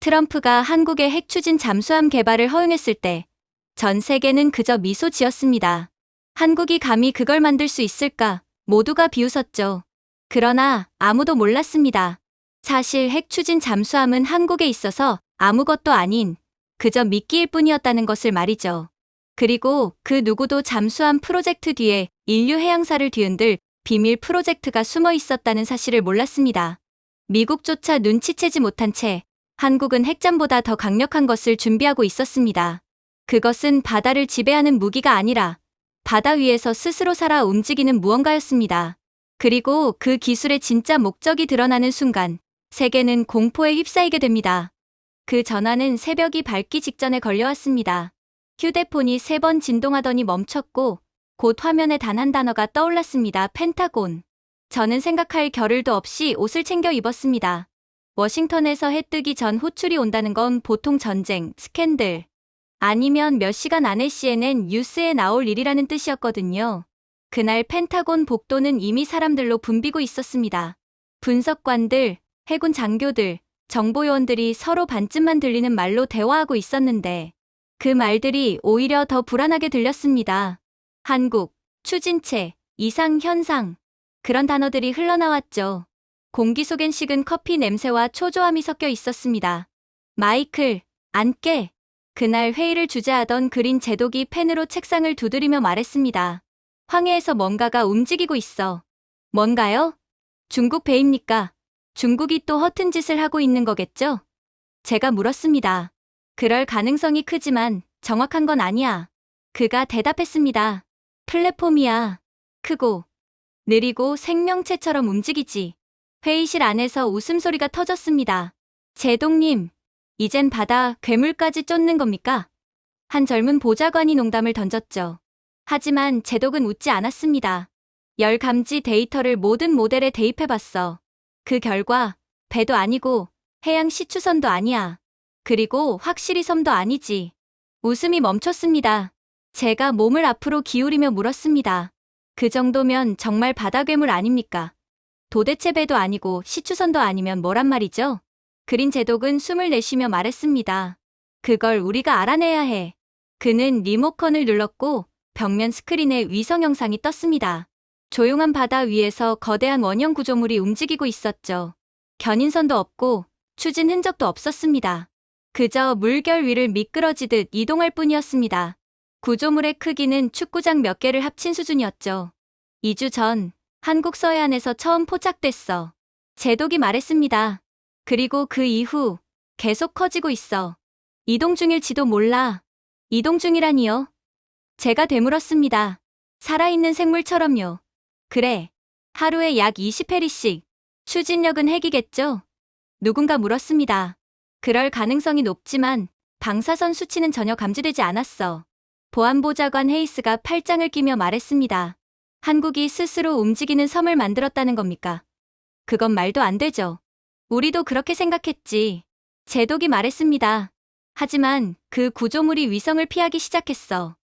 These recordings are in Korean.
트럼프가 한국의 핵 추진 잠수함 개발을 허용했을 때 전 세계는 그저 미소 지었습니다. 한국이 감히 그걸 만들 수 있을까? 모두가 비웃었죠. 그러나 아무도 몰랐습니다. 사실 핵 추진 잠수함은 한국에 있어서 아무것도 아닌 그저 미끼일 뿐이었다는 것을 말이죠. 그리고 그 누구도 잠수함 프로젝트 뒤에 인류 해양사를 뒤흔들 비밀 프로젝트가 숨어 있었다는 사실을 몰랐습니다. 미국조차 눈치채지 못한 채 한국은 핵잠보다 더 강력한 것을 준비하고 있었습니다. 그것은 바다를 지배하는 무기가 아니라 바다 위에서 스스로 살아 움직이는 무언가였습니다. 그리고 그 기술의 진짜 목적이 드러나는 순간 세계는 공포에 휩싸이게 됩니다. 그 전화는 새벽이 밝기 직전에 걸려왔습니다. 휴대폰이 3번 진동하더니 멈췄고 곧 화면에 단 한 단어가 떠올랐습니다. 펜타곤. 저는 생각할 겨를도 없이 옷을 챙겨 입었습니다. 워싱턴에서 해 뜨기 전 호출이 온다는 건 보통 전쟁, 스캔들, 아니면 몇 시간 안에 CNN 뉴스에 나올 일이라는 뜻이었거든요. 그날 펜타곤 복도는 이미 사람들로 붐비고 있었습니다. 분석관들, 해군 장교들, 정보요원들이 서로 반쯤만 들리는 말로 대화하고 있었는데 그 말들이 오히려 더 불안하게 들렸습니다. 한국, 추진체, 이상현상, 그런 단어들이 흘러나왔죠. 공기 속엔 식은 커피 냄새와 초조함이 섞여 있었습니다. 마이클, 안 깨. 그날 회의를 주재하던 그린 제독이 펜으로 책상을 두드리며 말했습니다. 황해에서 뭔가가 움직이고 있어. 뭔가요? 중국 배입니까? 중국이 또 허튼 짓을 하고 있는 거겠죠? 제가 물었습니다. 그럴 가능성이 크지만 정확한 건 아니야. 그가 대답했습니다. 플랫폼이야. 크고 느리고 생명체처럼 움직이지. 회의실 안에서 웃음소리가 터졌습니다. 제독님, 이젠 바다 괴물까지 쫓는 겁니까? 한 젊은 보좌관이 농담을 던졌죠. 하지만 제독은 웃지 않았습니다. 열 감지 데이터를 모든 모델에 대입해봤어. 그 결과 배도 아니고 해양 시추선도 아니야. 그리고 확실히 섬도 아니지. 웃음이 멈췄습니다. 제가 몸을 앞으로 기울이며 물었습니다. 그 정도면 정말 바다 괴물 아닙니까? 도대체 배도 아니고 시추선도 아니면 뭐란 말이죠? 그린 제독은 숨을 내쉬며 말했습니다. 그걸 우리가 알아내야 해. 그는 리모컨을 눌렀고 벽면 스크린에 위성 영상이 떴습니다. 조용한 바다 위에서 거대한 원형 구조물이 움직이고 있었죠. 견인선도 없고 추진 흔적도 없었습니다. 그저 물결 위를 미끄러지듯 이동할 뿐이었습니다. 구조물의 크기는 축구장 몇 개를 합친 수준이었죠. 2주 전 한국 서해안에서 처음 포착됐어. 제독이 말했습니다. 그리고 그 이후 계속 커지고 있어. 이동 중일지도 몰라. 이동 중이라니요? 제가 되물었습니다. 살아있는 생물처럼요. 그래. 하루에 약 20해리씩. 추진력은 핵이겠죠? 누군가 물었습니다. 그럴 가능성이 높지만 방사선 수치는 전혀 감지되지 않았어. 보안보좌관 헤이스가 팔짱을 끼며 말했습니다. 한국이 스스로 움직이는 섬을 만들었다는 겁니까? 그건 말도 안 되죠. 우리도 그렇게 생각했지. 제독이 말했습니다. 하지만 그 구조물이 위성을 피하기 시작했어.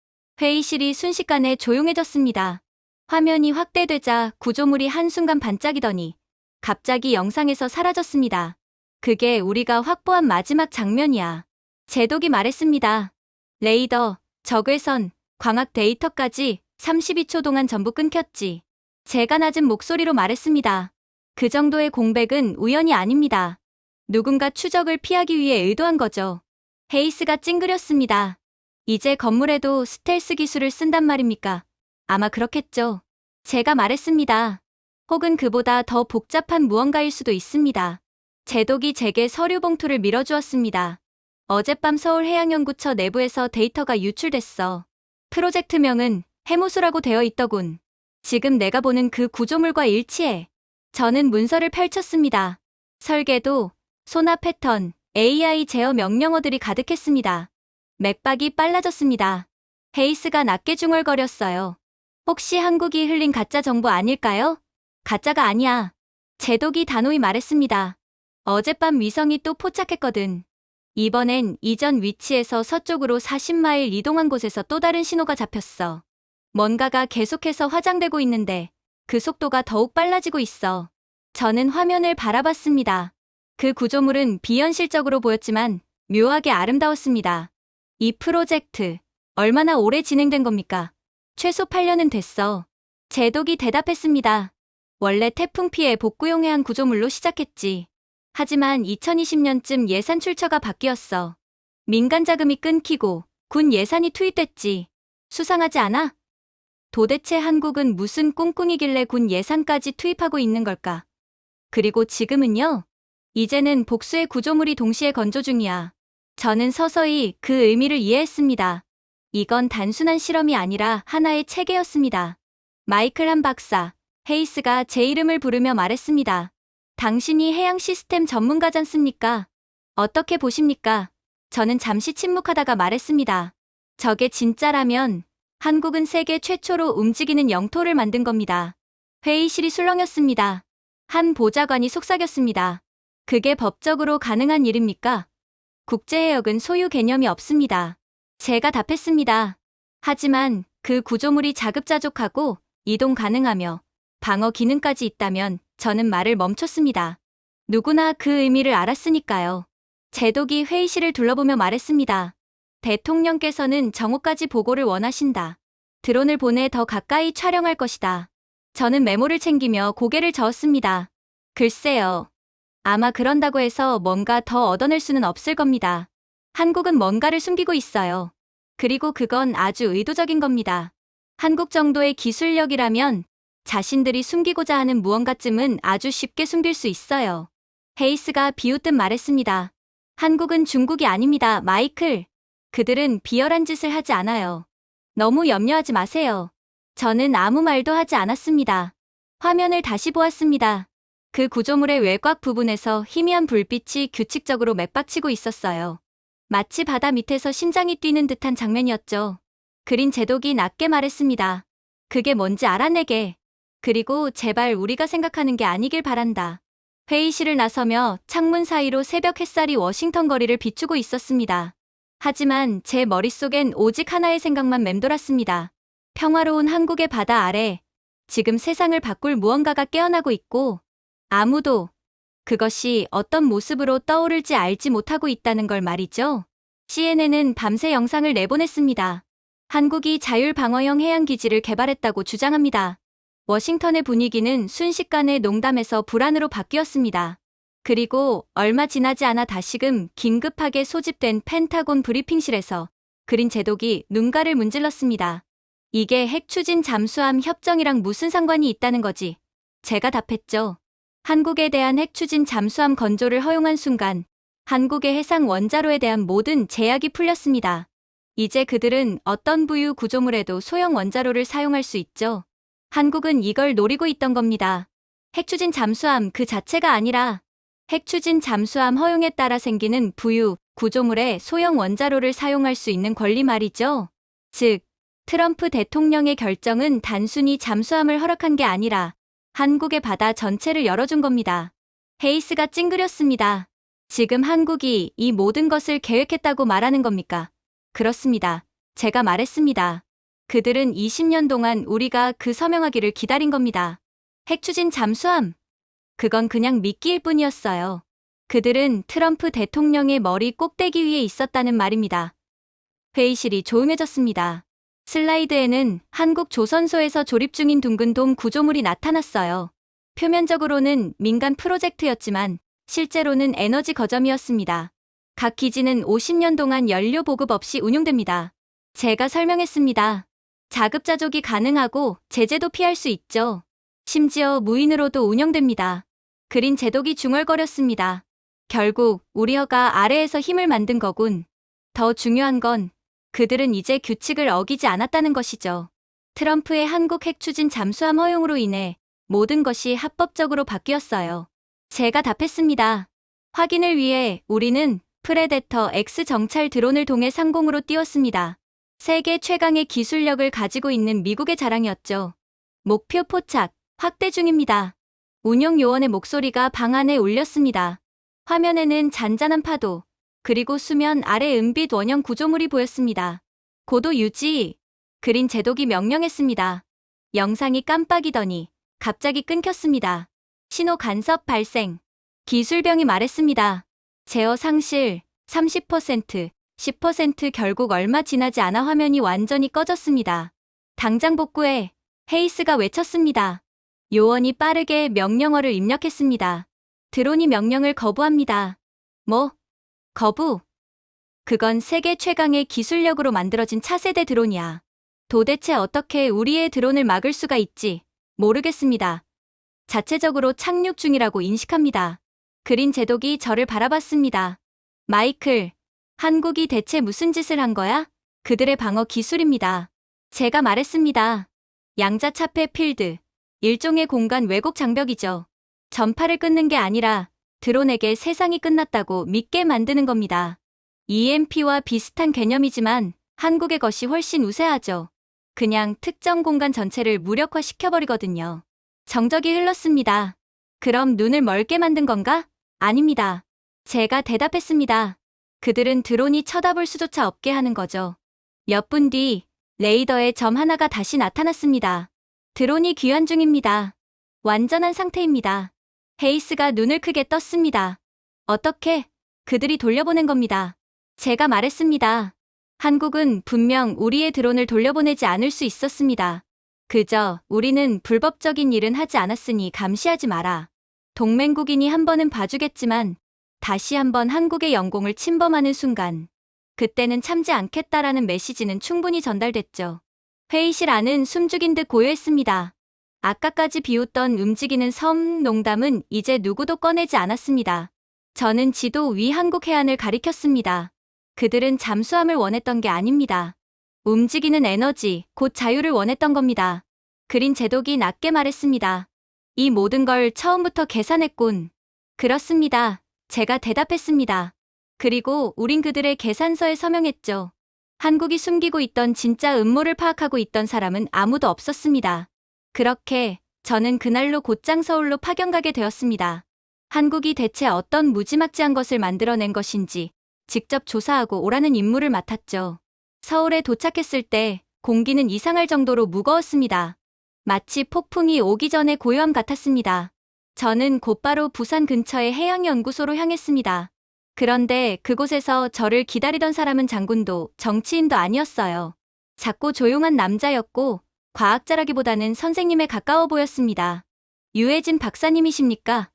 회의실이 순식간에 조용해졌습니다. 화면이 확대되자 구조물이 한순간 반짝이더니 갑자기 영상에서 사라졌습니다. 그게 우리가 확보한 마지막 장면이야. 제독이 말했습니다. 레이더, 적외선, 광학 데이터까지 32초 동안 전부 끊겼지. 제가 낮은 목소리로 말했습니다. 그 정도의 공백은 우연이 아닙니다. 누군가 추적을 피하기 위해 의도한 거죠. 헤이스가 찡그렸습니다. 이제 건물에도 스텔스 기술을 쓴단 말입니까? 아마 그렇겠죠. 제가 말했습니다. 혹은 그보다 더 복잡한 무언가일 수도 있습니다. 제독이 제게 서류 봉투를 밀어주었습니다. 어젯밤 서울해양연구처 내부에서 데이터가 유출됐어. 프로젝트명은 해무수라고 되어 있더군. 지금 내가 보는 그 구조물과 일치해. 저는 문서를 펼쳤습니다. 설계도, 소나 패턴, AI 제어 명령어들이 가득했습니다. 맥박이 빨라졌습니다. 헤이스가 낮게 중얼거렸어요. 혹시 한국이 흘린 가짜 정보 아닐까요? 가짜가 아니야. 제독이 단호히 말했습니다. 어젯밤 위성이 또 포착했거든. 이번엔 이전 위치에서 서쪽으로 40마일 이동한 곳에서 또 다른 신호가 잡혔어. 뭔가가 계속해서 화장되고 있는데 그 속도가 더욱 빨라지고 있어. 저는 화면을 바라봤습니다. 그 구조물은 비현실적으로 보였지만 묘하게 아름다웠습니다. 이 프로젝트 얼마나 오래 진행된 겁니까? 최소 8년은 됐어. 제독이 대답했습니다. 원래 태풍 피해 복구용 해안 구조물로 시작했지. 하지만 2020년쯤 예산 출처가 바뀌었어. 민간 자금이 끊기고 군 예산이 투입됐지. 수상하지 않아? 도대체 한국은 무슨 꿍꿍이길래 군 예산까지 투입하고 있는 걸까? 그리고 지금은요? 이제는 복수의 구조물이 동시에 건조 중이야. 저는 서서히 그 의미를 이해했습니다. 이건 단순한 실험이 아니라 하나의 체계였습니다. 마이클 한 박사, 헤이스가 제 이름을 부르며 말했습니다. 당신이 해양 시스템 전문가잖습니까? 어떻게 보십니까? 저는 잠시 침묵하다가 말했습니다. 저게 진짜라면 한국은 세계 최초로 움직이는 영토를 만든 겁니다. 회의실이 술렁였습니다. 한 보좌관이 속삭였습니다. 그게 법적으로 가능한 일입니까? 국제해역은 소유 개념이 없습니다. 제가 답했습니다. 하지만 그 구조물이 자급자족하고 이동 가능하며 방어 기능까지 있다면 저는 말을 멈췄습니다. 누구나 그 의미를 알았으니까요. 제독이 회의실을 둘러보며 말했습니다. 대통령께서는 정오까지 보고를 원하신다. 드론을 보내 더 가까이 촬영할 것이다. 저는 메모를 챙기며 고개를 저었습니다. 글쎄요. 아마 그런다고 해서 뭔가 더 얻어낼 수는 없을 겁니다. 한국은 뭔가를 숨기고 있어요. 그리고 그건 아주 의도적인 겁니다. 한국 정도의 기술력이라면 자신들이 숨기고자 하는 무언가쯤은 아주 쉽게 숨길 수 있어요. 헤이스가 비웃듯 말했습니다. 한국은 중국이 아닙니다, 마이클. 그들은 비열한 짓을 하지 않아요. 너무 염려하지 마세요. 저는 아무 말도 하지 않았습니다. 화면을 다시 보았습니다. 그 구조물의 외곽 부분에서 희미한 불빛이 규칙적으로 맥박치고 있었어요. 마치 바다 밑에서 심장이 뛰는 듯한 장면이었죠. 그린 제독이 낮게 말했습니다. 그게 뭔지 알아내게. 그리고 제발 우리가 생각하는 게 아니길 바란다. 회의실을 나서며 창문 사이로 새벽 햇살이 워싱턴 거리를 비추고 있었습니다. 하지만 제 머릿속엔 오직 하나의 생각만 맴돌았습니다. 평화로운 한국의 바다 아래 지금 세상을 바꿀 무언가가 깨어나고 있고 아무도 그것이 어떤 모습으로 떠오를지 알지 못하고 있다는 걸 말이죠. CNN은 밤새 영상을 내보냈습니다. 한국이 자율방어형 해양기지를 개발했다고 주장합니다. 워싱턴의 분위기는 순식간에 농담에서 불안으로 바뀌었습니다. 그리고 얼마 지나지 않아 다시금 긴급하게 소집된 펜타곤 브리핑실에서 그린 제독이 눈가를 문질렀습니다. 이게 핵추진 잠수함 협정이랑 무슨 상관이 있다는 거지? 제가 답했죠. 한국에 대한 핵추진 잠수함 건조를 허용한 순간 한국의 해상 원자로에 대한 모든 제약이 풀렸습니다. 이제 그들은 어떤 부유 구조물에도 소형 원자로를 사용할 수 있죠. 한국은 이걸 노리고 있던 겁니다. 핵추진 잠수함 그 자체가 아니라 핵추진 잠수함 허용에 따라 생기는 부유 구조물에 소형 원자로를 사용할 수 있는 권리 말이죠. 즉, 트럼프 대통령의 결정은 단순히 잠수함을 허락한 게 아니라 한국의 바다 전체를 열어준 겁니다. 헤이스가 찡그렸습니다. 지금 한국이 이 모든 것을 계획했다고 말하는 겁니까? 그렇습니다. 제가 말했습니다. 그들은 20년 동안 우리가 그 서명하기를 기다린 겁니다. 핵추진 잠수함. 그건 그냥 미끼일 뿐이었어요. 그들은 트럼프 대통령의 머리 꼭대기 위에 있었다는 말입니다. 회의실이 조용해졌습니다. 슬라이드에는 한국 조선소에서 조립 중인 둥근 돔 구조물이 나타났어요. 표면적으로는 민간 프로젝트였지만 실제로는 에너지 거점이었습니다. 각 기지는 50년 동안 연료 보급 없이 운용됩니다. 제가 설명했습니다. 자급자족이 가능하고 제재도 피할 수 있죠. 심지어 무인으로도 운영됩니다. 그린 제독이 중얼거렸습니다. 결국 우리가 아래에서 힘을 만든 거군. 더 중요한 건 그들은 이제 규칙을 어기지 않았다는 것이죠. 트럼프의 한국 핵추진 잠수함 허용으로 인해 모든 것이 합법적으로 바뀌었어요. 제가 답했습니다. 확인을 위해 우리는 프레데터 X 정찰 드론을 통해 상공으로 띄웠습니다. 세계 최강의 기술력을 가지고 있는 미국의 자랑이었죠. 목표 포착, 확대 중입니다. 운영 요원의 목소리가 방 안에 울렸습니다. 화면에는 잔잔한 파도, 그리고 수면 아래 은빛 원형 구조물이 보였습니다. 고도 유지. 그린 제독이 명령했습니다. 영상이 깜빡이더니 갑자기 끊겼습니다. 신호 간섭 발생. 기술병이 말했습니다. 제어 상실 30%, 10% 결국 얼마 지나지 않아 화면이 완전히 꺼졌습니다. 당장 복구해. 헤이스가 외쳤습니다. 요원이 빠르게 명령어를 입력했습니다. 드론이 명령을 거부합니다. 뭐? 거부? 그건 세계 최강의 기술력으로 만들어진 차세대 드론이야. 도대체 어떻게 우리의 드론을 막을 수가 있지? 모르겠습니다. 자체적으로 착륙 중이라고 인식합니다. 그린 제독이 저를 바라봤습니다. 마이클, 한국이 대체 무슨 짓을 한 거야? 그들의 방어 기술입니다. 제가 말했습니다. 양자차폐 필드, 일종의 공간 왜곡 장벽이죠. 전파를 끊는 게 아니라 드론에게 세상이 끝났다고 믿게 만드는 겁니다. EMP와 비슷한 개념이지만 한국의 것이 훨씬 우세하죠. 그냥 특정 공간 전체를 무력화시켜버리거든요. 정적이 흘렀습니다. 그럼 눈을 멀게 만든 건가? 아닙니다. 제가 대답했습니다. 그들은 드론이 쳐다볼 수조차 없게 하는 거죠. 몇 분 뒤 레이더에 점 하나가 다시 나타났습니다. 드론이 귀환 중입니다. 완전한 상태입니다. 헤이스가 눈을 크게 떴습니다. 어떻게? 그들이 돌려보낸 겁니다. 제가 말했습니다. 한국은 분명 우리의 드론을 돌려보내지 않을 수 있었습니다. 그저 우리는 불법적인 일은 하지 않았으니 감시하지 마라. 동맹국인이 한 번은 봐주겠지만 다시 한번 한국의 영공을 침범하는 순간 그때는 참지 않겠다라는 메시지는 충분히 전달됐죠. 회의실 안은 숨죽인 듯 고요했습니다. 아까까지 비웃던 움직이는 섬 농담은 이제 누구도 꺼내지 않았습니다. 저는 지도 위 한국 해안을 가리켰습니다. 그들은 잠수함을 원했던 게 아닙니다. 움직이는 에너지, 곧 자유를 원했던 겁니다. 그린 제독이 낮게 말했습니다. 이 모든 걸 처음부터 계산했군. 그렇습니다. 제가 대답했습니다. 그리고 우린 그들의 계산서에 서명했죠. 한국이 숨기고 있던 진짜 음모를 파악하고 있던 사람은 아무도 없었습니다. 그렇게 저는 그날로 곧장 서울로 파견 가게 되었습니다. 한국이 대체 어떤 무지막지한 것을 만들어낸 것인지 직접 조사하고 오라는 임무를 맡았죠. 서울에 도착했을 때 공기는 이상할 정도로 무거웠습니다. 마치 폭풍이 오기 전에 고요함 같았습니다. 저는 곧바로 부산 근처의 해양연구소로 향했습니다. 그런데 그곳에서 저를 기다리던 사람은 장군도 정치인도 아니었어요. 작고 조용한 남자였고 과학자라기보다는 선생님에 가까워 보였습니다. 유해진 박사님이십니까?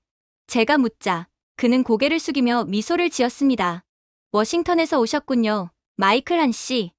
제가 묻자 그는 고개를 숙이며 미소를 지었습니다. 워싱턴에서 오셨군요. 마이클 한 씨.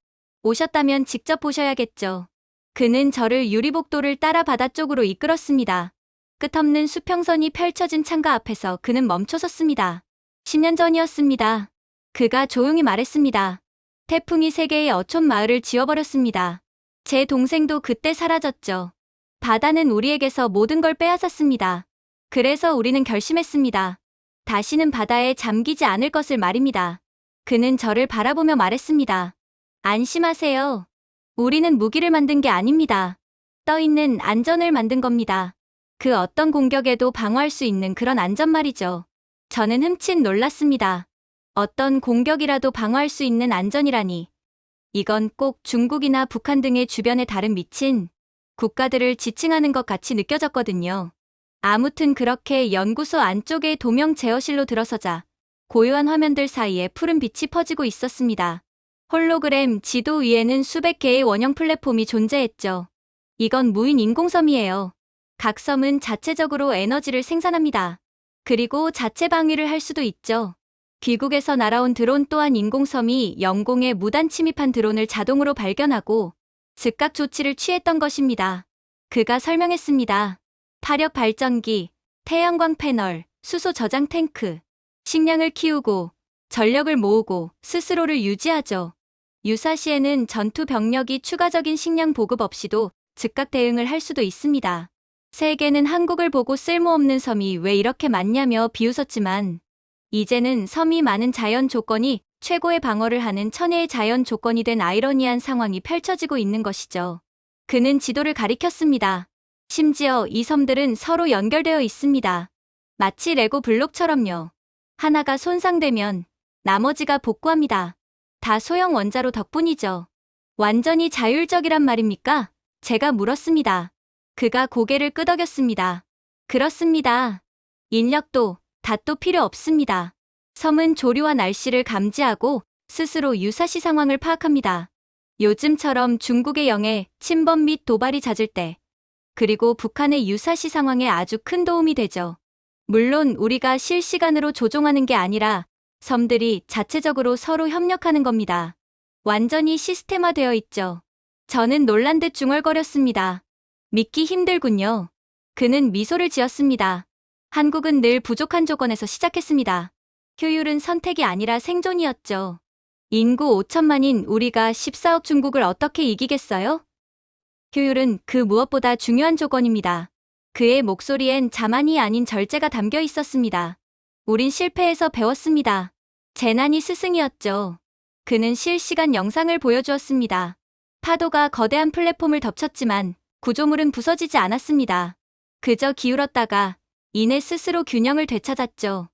오셨다면 직접 보셔야겠죠. 그는 저를 유리복도를 따라 바다 쪽으로 이끌었습니다. 끝없는 수평선이 펼쳐진 창가 앞에서 그는 멈춰섰습니다. 10년 전이었습니다. 그가 조용히 말했습니다. 태풍이 세계의 어촌 마을을 지워버렸습니다. 제 동생도 그때 사라졌죠. 바다는 우리에게서 모든 걸 빼앗았습니다. 그래서 우리는 결심했습니다. 다시는 바다에 잠기지 않을 것을 말입니다. 그는 저를 바라보며 말했습니다. 안심하세요. 우리는 무기를 만든 게 아닙니다. 떠있는 안전을 만든 겁니다. 그 어떤 공격에도 방어할 수 있는 그런 안전 말이죠. 저는 흠칫 놀랐습니다. 어떤 공격이라도 방어할 수 있는 안전이라니. 이건 꼭 중국이나 북한 등의 주변에 다른 미친 국가들을 지칭하는 것 같이 느껴졌거든요. 아무튼 그렇게 연구소 안쪽의 도명 제어실로 들어서자 고요한 화면들 사이에 푸른 빛이 퍼지고 있었습니다. 홀로그램 지도 위에는 수백 개의 원형 플랫폼이 존재했죠. 이건 무인 인공섬이에요. 각 섬은 자체적으로 에너지를 생산합니다. 그리고 자체 방위를 할 수도 있죠. 귀국에서 날아온 드론 또한 인공섬이 영공에 무단 침입한 드론을 자동으로 발견하고 즉각 조치를 취했던 것입니다. 그가 설명했습니다. 파력 발전기, 태양광 패널, 수소 저장 탱크, 식량을 키우고 전력을 모으고 스스로를 유지하죠. 유사시에는 전투 병력이 추가적인 식량 보급 없이도 즉각 대응을 할 수도 있습니다. 세계는 한국을 보고 쓸모없는 섬이 왜 이렇게 많냐며 비웃었지만 이제는 섬이 많은 자연 조건이 최고의 방어를 하는 천혜의 자연 조건이 된 아이러니한 상황이 펼쳐지고 있는 것이죠. 그는 지도를 가리켰습니다. 심지어 이 섬들은 서로 연결되어 있습니다. 마치 레고 블록처럼요. 하나가 손상되면 나머지가 복구합니다. 다 소형 원자로 덕분이죠. 완전히 자율적이란 말입니까? 제가 물었습니다. 그가 고개를 끄덕였습니다. 그렇습니다. 인력도, 닷도 필요 없습니다. 섬은 조류와 날씨를 감지하고 스스로 유사시 상황을 파악합니다. 요즘처럼 중국의 영해, 침범 및 도발이 잦을 때, 그리고 북한의 유사시 상황에 아주 큰 도움이 되죠. 물론 우리가 실시간으로 조종하는 게 아니라 섬들이 자체적으로 서로 협력하는 겁니다. 완전히 시스템화되어 있죠. 저는 놀란 듯 중얼거렸습니다. 믿기 힘들군요. 그는 미소를 지었습니다. 한국은 늘 부족한 조건에서 시작했습니다. 효율은 선택이 아니라 생존이었죠. 인구 5천만인 우리가 14억 중국을 어떻게 이기겠어요? 효율은 그 무엇보다 중요한 조건입니다. 그의 목소리엔 자만이 아닌 절제가 담겨 있었습니다. 우린 실패해서 배웠습니다. 재난이 스승이었죠. 그는 실시간 영상을 보여주었습니다. 파도가 거대한 플랫폼을 덮쳤지만 구조물은 부서지지 않았습니다. 그저 기울었다가 이내 스스로 균형을 되찾았죠.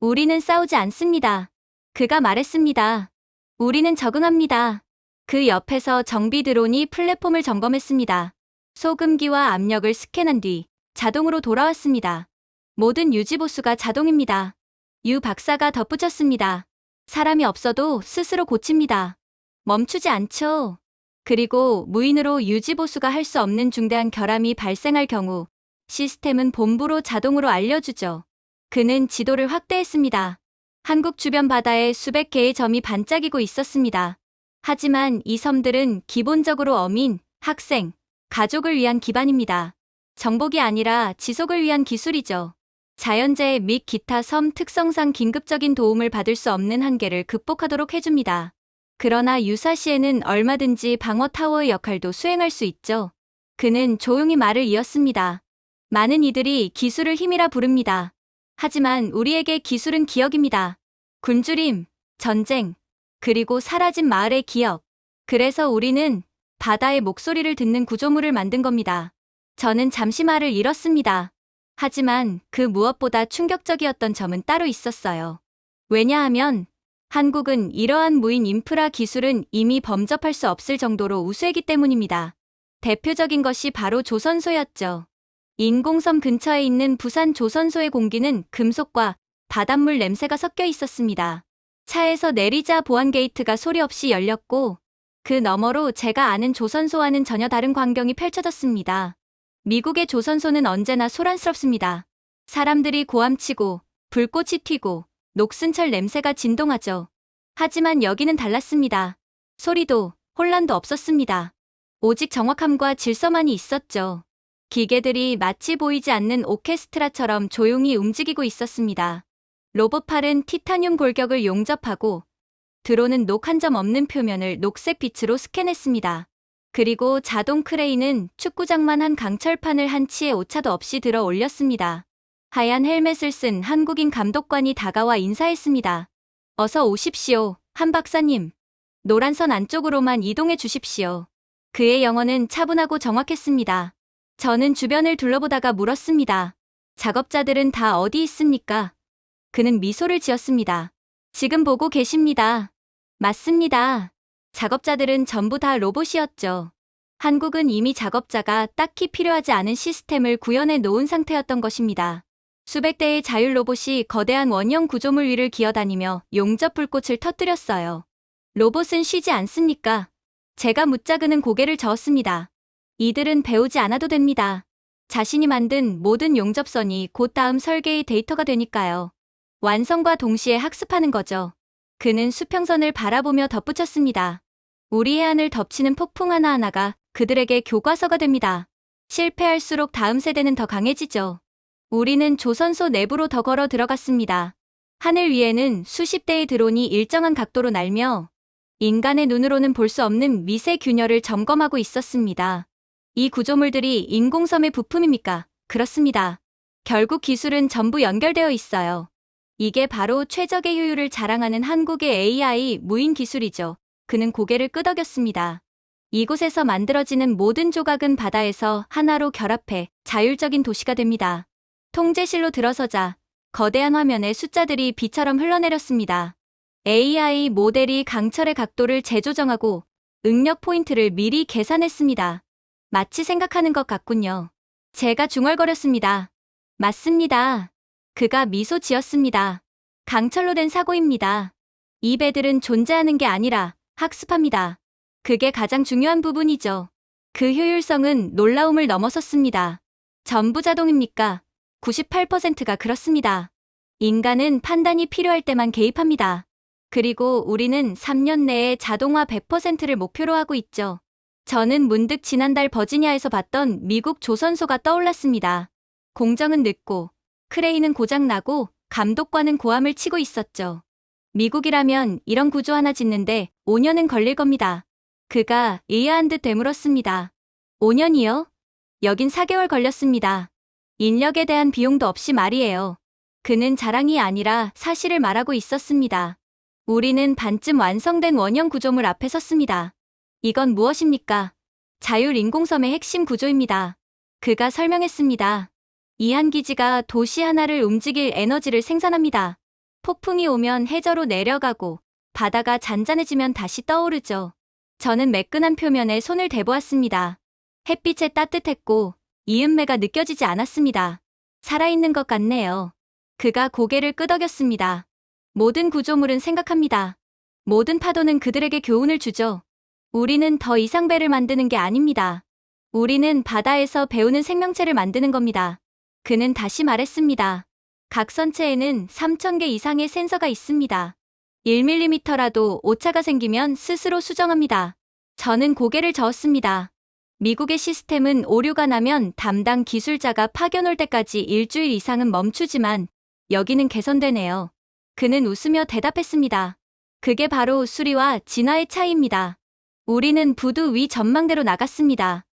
우리는 싸우지 않습니다. 그가 말했습니다. 우리는 적응합니다. 그 옆에서 정비 드론이 플랫폼을 점검했습니다. 소금기와 압력을 스캔한 뒤 자동으로 돌아왔습니다. 모든 유지보수가 자동입니다. 유 박사가 덧붙였습니다. 사람이 없어도 스스로 고칩니다. 멈추지 않죠. 그리고 무인으로 유지보수가 할 수 없는 중대한 결함이 발생할 경우 시스템은 본부로 자동으로 알려주죠. 그는 지도를 확대했습니다. 한국 주변 바다에 수백 개의 점이 반짝이고 있었습니다. 하지만 이 섬들은 기본적으로 어민, 학생, 가족을 위한 기반입니다. 정복이 아니라 지속을 위한 기술이죠. 자연재해 및 기타 섬 특성상 긴급적인 도움을 받을 수 없는 한계를 극복하도록 해줍니다. 그러나 유사시에는 얼마든지 방어 타워의 역할도 수행할 수 있죠. 그는 조용히 말을 이었습니다. 많은 이들이 기술을 힘이라 부릅니다. 하지만 우리에게 기술은 기억입니다. 굶주림, 전쟁, 그리고 사라진 마을의 기억. 그래서 우리는 바다의 목소리를 듣는 구조물을 만든 겁니다. 저는 잠시 말을 잃었습니다. 하지만 그 무엇보다 충격적이었던 점은 따로 있었어요. 왜냐하면 한국은 이러한 무인 인프라 기술은 이미 범접할 수 없을 정도로 우수했기 때문입니다. 대표적인 것이 바로 조선소였죠. 인공섬 근처에 있는 부산 조선소의 공기는 금속과 바닷물 냄새가 섞여 있었습니다. 차에서 내리자 보안 게이트가 소리 없이 열렸고 그 너머로 제가 아는 조선소와는 전혀 다른 광경이 펼쳐졌습니다. 미국의 조선소는 언제나 소란스럽습니다. 사람들이 고함치고 불꽃이 튀고 녹슨 철 냄새가 진동하죠. 하지만 여기는 달랐습니다. 소리도 혼란도 없었습니다. 오직 정확함과 질서만이 있었죠. 기계들이 마치 보이지 않는 오케스트라처럼 조용히 움직이고 있었습니다. 로봇팔은 티타늄 골격을 용접하고 드론은 녹 한 점 없는 표면을 녹색 빛으로 스캔했습니다. 그리고 자동 크레인은 축구장만 한 강철판을 한 치의 오차도 없이 들어 올렸습니다. 하얀 헬멧을 쓴 한국인 감독관이 다가와 인사했습니다. 어서 오십시오, 한 박사님. 노란 선 안쪽으로만 이동해 주십시오. 그의 영어는 차분하고 정확했습니다. 저는 주변을 둘러보다가 물었습니다. 작업자들은 다 어디 있습니까? 그는 미소를 지었습니다. 지금 보고 계십니다. 맞습니다. 작업자들은 전부 다 로봇이었죠. 한국은 이미 작업자가 딱히 필요하지 않은 시스템을 구현해 놓은 상태였던 것입니다. 수백 대의 자율 로봇이 거대한 원형 구조물 위를 기어다니며 용접 불꽃을 터뜨렸어요. 로봇은 쉬지 않습니까? 제가 묻자 그는 고개를 저었습니다. 이들은 배우지 않아도 됩니다. 자신이 만든 모든 용접선이 곧 다음 설계의 데이터가 되니까요. 완성과 동시에 학습하는 거죠. 그는 수평선을 바라보며 덧붙였습니다. 우리 해안을 덮치는 폭풍 하나하나가 그들에게 교과서가 됩니다. 실패할수록 다음 세대는 더 강해지죠. 우리는 조선소 내부로 더 걸어 들어갔습니다. 하늘 위에는 수십 대의 드론이 일정한 각도로 날며 인간의 눈으로는 볼 수 없는 미세 균열을 점검하고 있었습니다. 이 구조물들이 인공섬의 부품입니까? 그렇습니다. 결국 기술은 전부 연결되어 있어요. 이게 바로 최적의 효율을 자랑하는 한국의 AI 무인 기술이죠. 그는 고개를 끄덕였습니다. 이곳에서 만들어지는 모든 조각은 바다에서 하나로 결합해 자율적인 도시가 됩니다. 통제실로 들어서자 거대한 화면에 숫자들이 비처럼 흘러내렸습니다. AI 모델이 강철의 각도를 재조정하고 응력 포인트를 미리 계산했습니다. 마치 생각하는 것 같군요. 제가 중얼거렸습니다. 맞습니다. 그가 미소 지었습니다. 강철로 된 사고입니다. 이 배들은 존재하는 게 아니라 학습합니다. 그게 가장 중요한 부분이죠. 그 효율성은 놀라움을 넘어섰습니다. 전부 자동입니까? 98%가 그렇습니다. 인간은 판단이 필요할 때만 개입합니다. 그리고 우리는 3년 내에 자동화 100%를 목표로 하고 있죠. 저는 문득 지난달 버지니아에서 봤던 미국 조선소가 떠올랐습니다. 공정은 늦고, 크레인은 고장나고, 감독관은 고함을 치고 있었죠. 미국이라면 이런 구조 하나 짓는데 5년은 걸릴 겁니다. 그가 의아한 듯 되물었습니다. 5년이요? 여긴 4개월 걸렸습니다. 인력에 대한 비용도 없이 말이에요. 그는 자랑이 아니라 사실을 말하고 있었습니다. 우리는 반쯤 완성된 원형 구조물 앞에 섰습니다. 이건 무엇입니까? 자율인공섬의 핵심 구조입니다. 그가 설명했습니다. 이 한 기지가 도시 하나를 움직일 에너지를 생산합니다. 폭풍이 오면 해저로 내려가고 바다가 잔잔해지면 다시 떠오르죠. 저는 매끈한 표면에 손을 대보았습니다. 햇빛에 따뜻했고 이음매가 느껴지지 않았습니다. 살아있는 것 같네요. 그가 고개를 끄덕였습니다. 모든 구조물은 생각합니다. 모든 파도는 그들에게 교훈을 주죠. 우리는 더 이상 배를 만드는 게 아닙니다. 우리는 바다에서 배우는 생명체를 만드는 겁니다. 그는 다시 말했습니다. 각 선체에는 3,000개 이상의 센서가 있습니다. 1mm라도 오차가 생기면 스스로 수정합니다. 저는 고개를 저었습니다. 미국의 시스템은 오류가 나면 담당 기술자가 파견 올 때까지 일주일 이상은 멈추지만 여기는 개선되네요. 그는 웃으며 대답했습니다. 그게 바로 수리와 진화의 차이입니다. 우리는 부두 위 전망대로 나갔습니다.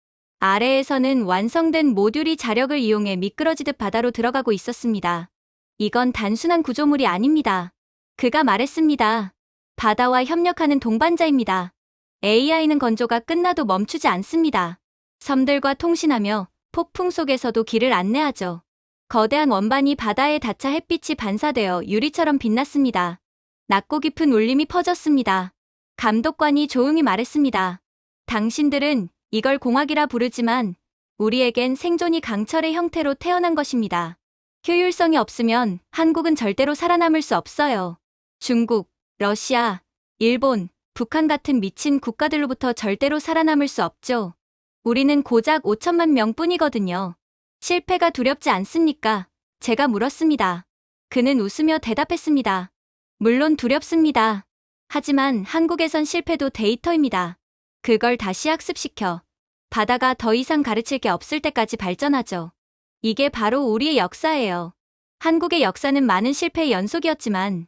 아래에서는 완성된 모듈이 자력을 이용해 미끄러지듯 바다로 들어가고 있었습니다. 이건 단순한 구조물이 아닙니다. 그가 말했습니다. 바다와 협력하는 동반자입니다. AI는 건조가 끝나도 멈추지 않습니다. 섬들과 통신하며 폭풍 속에서도 길을 안내하죠. 거대한 원반이 바다에 닿자 햇빛이 반사되어 유리처럼 빛났습니다. 낮고 깊은 울림이 퍼졌습니다. 감독관이 조용히 말했습니다. 당신들은 이걸 공학이라 부르지만 우리에겐 생존이 강철의 형태로 태어난 것입니다. 효율성이 없으면 한국은 절대로 살아남을 수 없어요. 중국, 러시아, 일본, 북한 같은 미친 국가들로부터 절대로 살아남을 수 없죠. 우리는 고작 5천만 명뿐이거든요. 실패가 두렵지 않습니까? 제가 물었습니다. 그는 웃으며 대답했습니다. 물론 두렵습니다. 하지만 한국에선 실패도 데이터입니다. 그걸 다시 학습시켜 바다가 더 이상 가르칠 게 없을 때까지 발전하죠. 이게 바로 우리의 역사예요. 한국의 역사는 많은 실패의 연속이었지만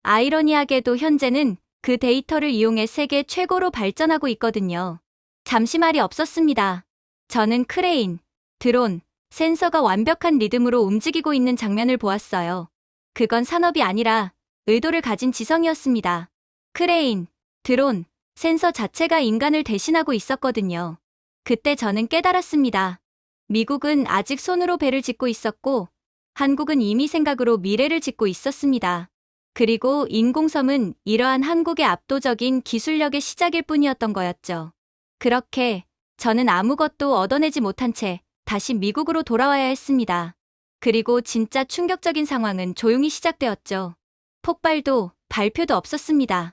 아이러니하게도 현재는 그 데이터를 이용해 세계 최고로 발전하고 있거든요. 잠시 말이 없었습니다. 저는 크레인, 드론, 센서가 완벽한 리듬으로 움직이고 있는 장면을 보았어요. 그건 산업이 아니라 의도를 가진 지성이었습니다. 크레인, 드론, 센서 자체가 인간을 대신하고 있었거든요. 그때 저는 깨달았습니다. 미국은 아직 손으로 배를 짓고 있었고 한국은 이미 생각으로 미래를 짓고 있었습니다. 그리고 인공섬은 이러한 한국의 압도적인 기술력의 시작일 뿐이었던 거였죠. 그렇게 저는 아무것도 얻어내지 못한 채 다시 미국으로 돌아와야 했습니다. 그리고 진짜 충격적인 상황은 조용히 시작되었죠. 폭발도 발표도 없었습니다.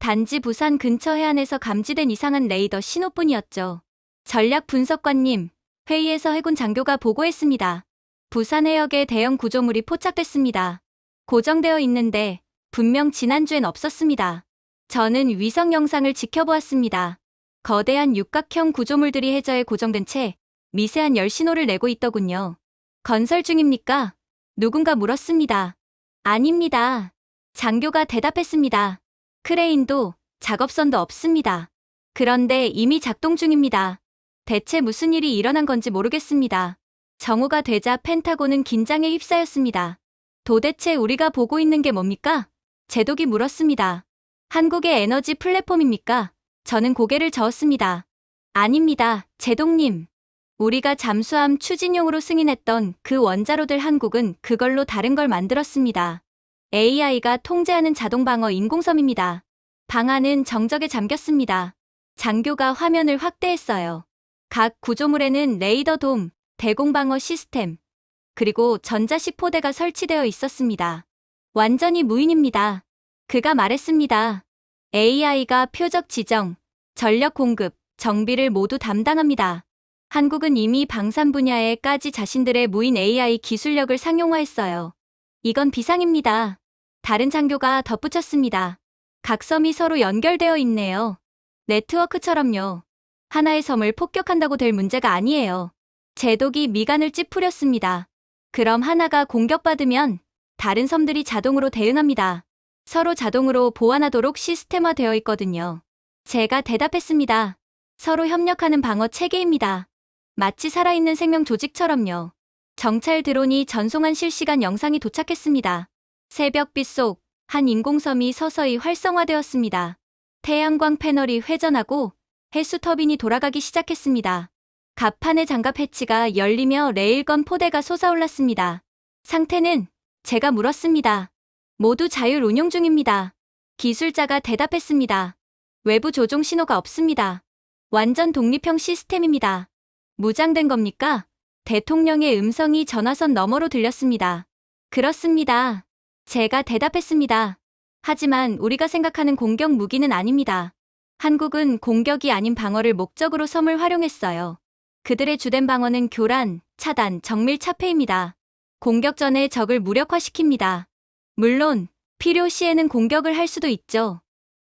단지 부산 근처 해안에서 감지된 이상한 레이더 신호뿐이었죠. 전략 분석관님, 회의에서 해군 장교가 보고했습니다. 부산 해역에 대형 구조물이 포착됐습니다. 고정되어 있는데 분명 지난주엔 없었습니다. 저는 위성 영상을 지켜보았습니다. 거대한 육각형 구조물들이 해저에 고정된 채 미세한 열 신호를 내고 있더군요. 건설 중입니까? 누군가 물었습니다. 아닙니다. 장교가 대답했습니다. 크레인도 작업선도 없습니다. 그런데 이미 작동 중입니다. 대체 무슨 일이 일어난 건지 모르겠습니다. 정오가 되자 펜타곤은 긴장에 휩싸였습니다. 도대체 우리가 보고 있는 게 뭡니까? 제독이 물었습니다. 한국의 에너지 플랫폼입니까? 저는 고개를 저었습니다. 아닙니다, 제독님. 우리가 잠수함 추진용으로 승인했던 그 원자로들 한국은 그걸로 다른 걸 만들었습니다. AI가 통제하는 자동방어 인공섬입니다. 방안은 정적에 잠겼습니다. 장교가 화면을 확대했어요. 각 구조물에는 레이더 돔, 대공방어 시스템, 그리고 전자식 포대가 설치되어 있었습니다. 완전히 무인입니다. 그가 말했습니다. AI가 표적 지정, 전력 공급, 정비를 모두 담당합니다. 한국은 이미 방산 분야에까지 자신들의 무인 AI 기술력을 상용화했어요. 이건 비상입니다. 다른 장교가 덧붙였습니다. 각 섬이 서로 연결되어 있네요. 네트워크처럼요. 하나의 섬을 폭격한다고 될 문제가 아니에요. 제독이 미간을 찌푸렸습니다. 그럼 하나가 공격받으면 다른 섬들이 자동으로 대응합니다. 서로 자동으로 보완하도록 시스템화되어 있거든요. 제가 대답했습니다. 서로 협력하는 방어 체계입니다. 마치 살아있는 생명 조직처럼요. 정찰 드론이 전송한 실시간 영상이 도착했습니다. 새벽빛 속 한 인공섬이 서서히 활성화되었습니다. 태양광 패널이 회전하고 해수 터빈이 돌아가기 시작했습니다. 갑판의 장갑 해치가 열리며 레일건 포대가 솟아올랐습니다. 상태는? 제가 물었습니다. 모두 자율 운용 중입니다. 기술자가 대답했습니다. 외부 조종 신호가 없습니다. 완전 독립형 시스템입니다. 무장된 겁니까? 대통령의 음성이 전화선 너머로 들렸습니다. 그렇습니다. 제가 대답했습니다. 하지만 우리가 생각하는 공격 무기는 아닙니다. 한국은 공격이 아닌 방어를 목적으로 섬을 활용했어요. 그들의 주된 방어는 교란, 차단, 정밀 차폐입니다. 공격 전에 적을 무력화시킵니다. 물론 필요 시에는 공격을 할 수도 있죠.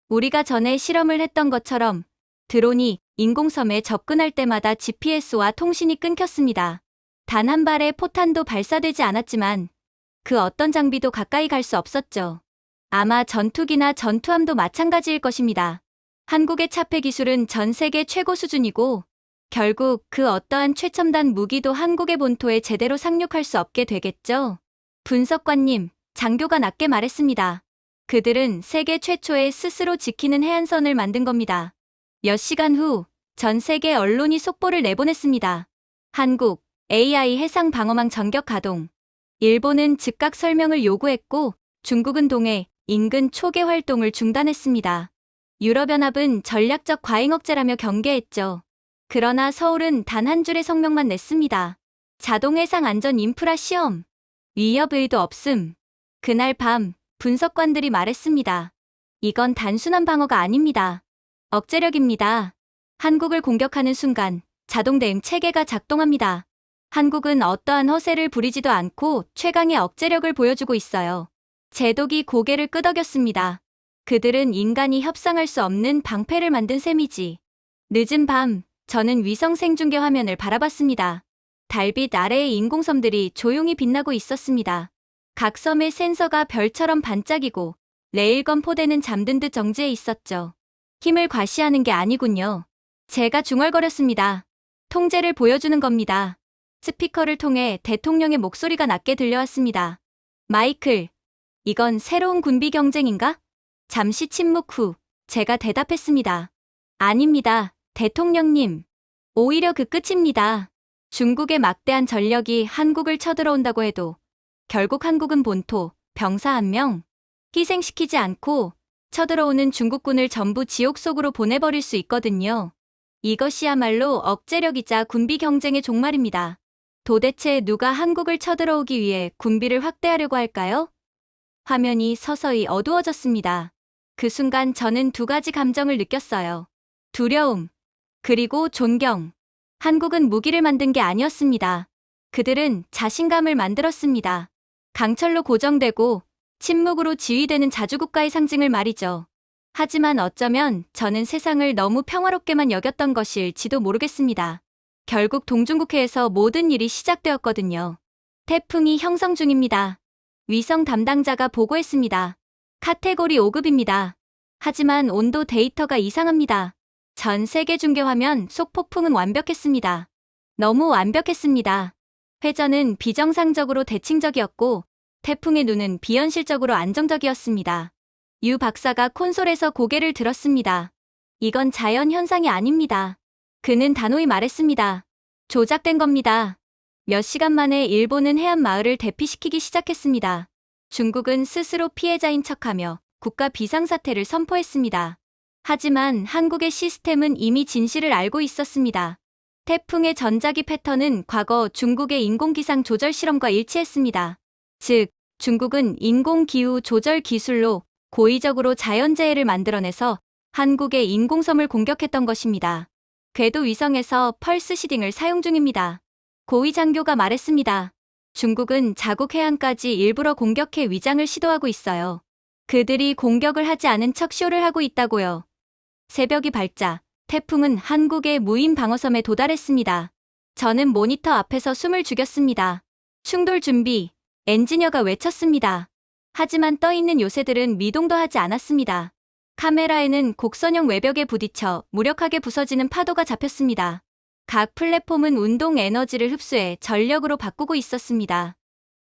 우리가 전에 실험을 했던 것처럼 드론이 인공섬에 접근할 때마다 GPS와 통신이 끊겼습니다. 단 한 발의 포탄도 발사되지 않았지만 그 어떤 장비도 가까이 갈 수 없었죠. 아마 전투기나 전투함도 마찬가지일 것입니다. 한국의 차폐 기술은 전 세계 최고 수준이고 결국 그 어떠한 최첨단 무기도 한국의 본토에 제대로 상륙할 수 없게 되겠죠. 분석관님, 장교가 낮게 말했습니다. 그들은 세계 최초의 스스로 지키는 해안선을 만든 겁니다. 몇 시간 후 전 세계 언론이 속보를 내보냈습니다. 한국, AI 해상 방어망 전격 가동. 일본은 즉각 설명을 요구했고 중국은 동해, 인근 초계 활동을 중단했습니다. 유럽연합은 전략적 과잉 억제라며 경계했죠. 그러나 서울은 단 한 줄의 성명만 냈습니다. 자동 해상 안전 인프라 시험. 위협 의도 없음. 그날 밤 분석관들이 말했습니다. 이건 단순한 방어가 아닙니다. 억제력입니다. 한국을 공격하는 순간 자동 대응 체계가 작동합니다. 한국은 어떠한 허세를 부리지도 않고 최강의 억제력을 보여주고 있어요. 제독이 고개를 끄덕였습니다. 그들은 인간이 협상할 수 없는 방패를 만든 셈이지. 늦은 밤, 저는 위성 생중계 화면을 바라봤습니다. 달빛 아래의 인공섬들이 조용히 빛나고 있었습니다. 각 섬의 센서가 별처럼 반짝이고 레일건 포대는 잠든 듯 정지해 있었죠. 힘을 과시하는 게 아니군요. 제가 중얼거렸습니다. 통제를 보여주는 겁니다. 스피커를 통해 대통령의 목소리가 낮게 들려왔습니다. 마이클, 이건 새로운 군비 경쟁인가? 잠시 침묵 후 제가 대답했습니다. 아닙니다, 대통령님. 오히려 그 끝입니다. 중국의 막대한 전력이 한국을 쳐들어온다고 해도 결국 한국은 본토, 병사 1명 희생시키지 않고 쳐들어오는 중국군을 전부 지옥 속으로 보내버릴 수 있거든요. 이것이야말로 억제력이자 군비 경쟁의 종말입니다. 도대체 누가 한국을 쳐들어오기 위해 군비를 확대하려고 할까요? 화면이 서서히 어두워졌습니다. 그 순간 저는 두 가지 감정을 느꼈어요. 두려움, 그리고 존경. 한국은 무기를 만든 게 아니었습니다. 그들은 자신감을 만들었습니다. 강철로 고정되고 침묵으로 지휘되는 자주국가의 상징을 말이죠. 하지만 어쩌면 저는 세상을 너무 평화롭게만 여겼던 것일지도 모르겠습니다. 결국 동중국해에서 모든 일이 시작되었거든요. 태풍이 형성 중입니다. 위성 담당자가 보고했습니다. 카테고리 5급입니다. 하지만 온도 데이터가 이상합니다. 전 세계 중계 화면 속 폭풍은 완벽했습니다. 너무 완벽했습니다. 회전은 비정상적으로 대칭적이었고 태풍의 눈은 비현실적으로 안정적이었습니다. 유 박사가 콘솔에서 고개를 들었습니다. 이건 자연 현상이 아닙니다. 그는 단호히 말했습니다. 조작된 겁니다. 몇 시간 만에 일본은 해안 마을을 대피시키기 시작했습니다. 중국은 스스로 피해자인 척하며 국가 비상사태를 선포했습니다. 하지만 한국의 시스템은 이미 진실을 알고 있었습니다. 태풍의 전자기 패턴은 과거 중국의 인공기상 조절 실험과 일치했습니다. 즉, 중국은 인공기후 조절 기술로 고의적으로 자연재해를 만들어내서 한국의 인공섬을 공격했던 것입니다. 궤도 위성에서 펄스 시딩을 사용 중입니다. 고위 장교가 말했습니다. 중국은 자국 해안까지 일부러 공격해 위장을 시도하고 있어요. 그들이 공격을 하지 않은 척 쇼를 하고 있다고요. 새벽이 밝자 태풍은 한국의 무인 방어섬에 도달했습니다. 저는 모니터 앞에서 숨을 죽였습니다. 충돌 준비, 엔지니어가 외쳤습니다. 하지만 떠있는 요새들은 미동도 하지 않았습니다. 카메라에는 곡선형 외벽에 부딪혀 무력하게 부서지는 파도가 잡혔습니다. 각 플랫폼은 운동 에너지를 흡수해 전력으로 바꾸고 있었습니다.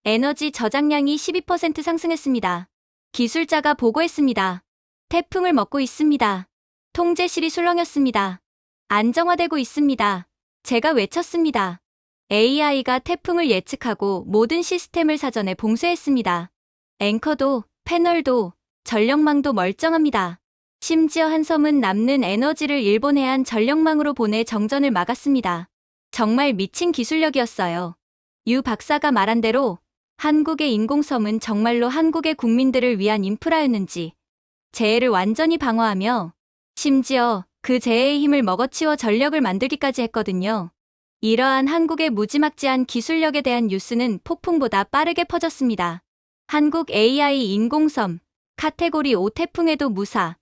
에너지 저장량이 12% 상승했습니다. 기술자가 보고했습니다. 태풍을 먹고 있습니다. 통제실이 술렁였습니다. 안정화되고 있습니다. 제가 외쳤습니다. AI가 태풍을 예측하고 모든 시스템을 사전에 봉쇄했습니다. 앵커도, 패널도, 전력망도 멀쩡합니다. 심지어 한 섬은 남는 에너지를 일본 해안 전력망으로 보내 정전을 막았습니다. 정말 미친 기술력이었어요. 유 박사가 말한 대로 한국의 인공섬은 정말로 한국의 국민들을 위한 인프라였는지 재해를 완전히 방어하며 심지어 그 재해의 힘을 먹어치워 전력을 만들기까지 했거든요. 이러한 한국의 무지막지한 기술력에 대한 뉴스는 폭풍보다 빠르게 퍼졌습니다. 한국 AI 인공섬, 카테고리 5 태풍에도 무사,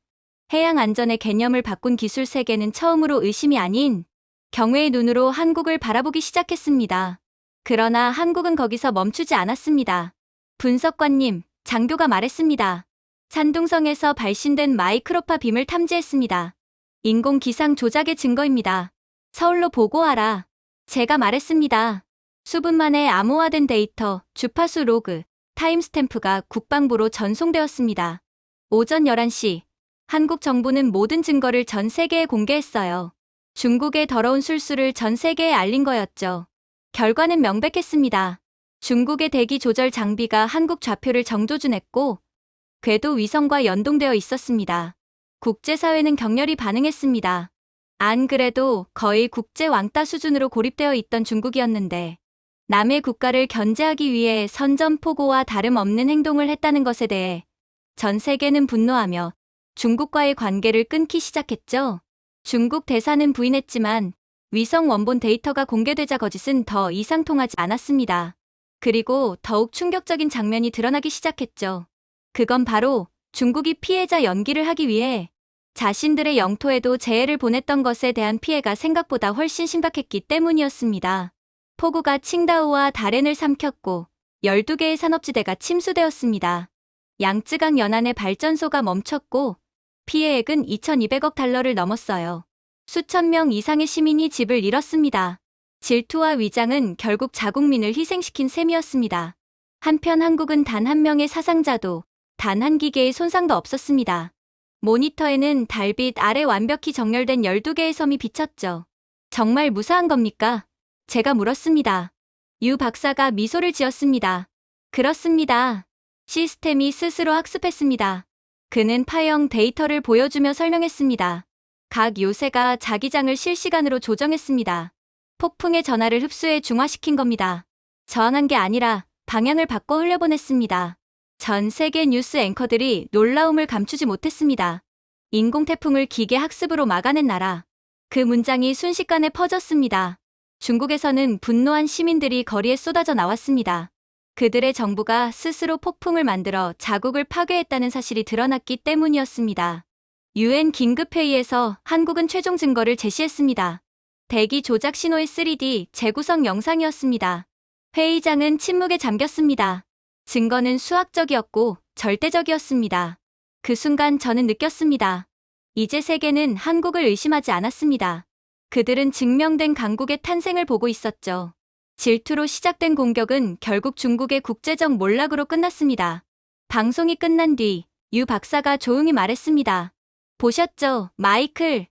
해양 안전의 개념을 바꾼 기술 세계는 처음으로 의심이 아닌 경외의 눈으로 한국을 바라보기 시작했습니다. 그러나 한국은 거기서 멈추지 않았습니다. 분석관님, 장교가 말했습니다. 산둥성에서 발신된 마이크로파 빔을 탐지했습니다. 인공기상 조작의 증거입니다. 서울로 보고하라. 제가 말했습니다. 수분 만에 암호화된 데이터, 주파수 로그, 타임스탬프가 국방부로 전송되었습니다. 오전 11시, 한국 정부는 모든 증거를 전 세계에 공개했어요. 중국의 더러운 술수를 전 세계에 알린 거였죠. 결과는 명백했습니다. 중국의 대기 조절 장비가 한국 좌표를 정조준했고 궤도 위성과 연동되어 있었습니다. 국제사회는 격렬히 반응했습니다. 안 그래도 거의 국제 왕따 수준으로 고립되어 있던 중국이었는데 남의 국가를 견제하기 위해 선전포고와 다름없는 행동을 했다는 것에 대해 전 세계는 분노하며 중국과의 관계를 끊기 시작했죠. 중국 대사는 부인했지만 위성 원본 데이터가 공개되자 거짓은 더 이상 통하지 않았습니다. 그리고 더욱 충격적인 장면이 드러나기 시작했죠. 그건 바로 중국이 피해자 연기를 하기 위해 자신들의 영토에도 재해를 보냈던 것에 대한 피해가 생각보다 훨씬 심각했기 때문이었습니다. 폭우가 칭다오와 다롄을 삼켰고 12개의 산업지대가 침수되었습니다. 양쯔강 연안의 발전소가 멈췄고 피해액은 2,200억 달러를 넘었어요. 수천 명 이상의 시민이 집을 잃었습니다. 질투와 위장은 결국 자국민을 희생시킨 셈이었습니다. 한편 한국은 단 한 명의 사상자도 단 한 기계의 손상도 없었습니다. 모니터에는 달빛 아래 완벽히 정렬된 12개의 섬이 비쳤죠. 정말 무사한 겁니까? 제가 물었습니다. 유 박사가 미소를 지었습니다. 그렇습니다. 시스템이 스스로 학습했습니다. 그는 파형 데이터를 보여주며 설명했습니다. 각 요새가 자기장을 실시간으로 조정했습니다. 폭풍의 전하를 흡수해 중화시킨 겁니다. 저항한 게 아니라 방향을 바꿔 흘려보냈습니다. 전 세계 뉴스 앵커들이 놀라움을 감추지 못했습니다. 인공태풍을 기계 학습으로 막아낸 나라. 그 문장이 순식간에 퍼졌습니다. 중국에서는 분노한 시민들이 거리에 쏟아져 나왔습니다. 그들의 정부가 스스로 폭풍을 만들어 자국을 파괴했다는 사실이 드러났기 때문이었습니다. UN 긴급회의에서 한국은 최종 증거를 제시했습니다. 대기 조작 신호의 3D 재구성 영상이었습니다. 회의장은 침묵에 잠겼습니다. 증거는 수학적이었고 절대적이었습니다. 그 순간 저는 느꼈습니다. 이제 세계는 한국을 의심하지 않았습니다. 그들은 증명된 강국의 탄생을 보고 있었죠. 질투로 시작된 공격은 결국 중국의 국제적 몰락으로 끝났습니다. 방송이 끝난 뒤 유 박사가 조용히 말했습니다. 보셨죠, 마이클?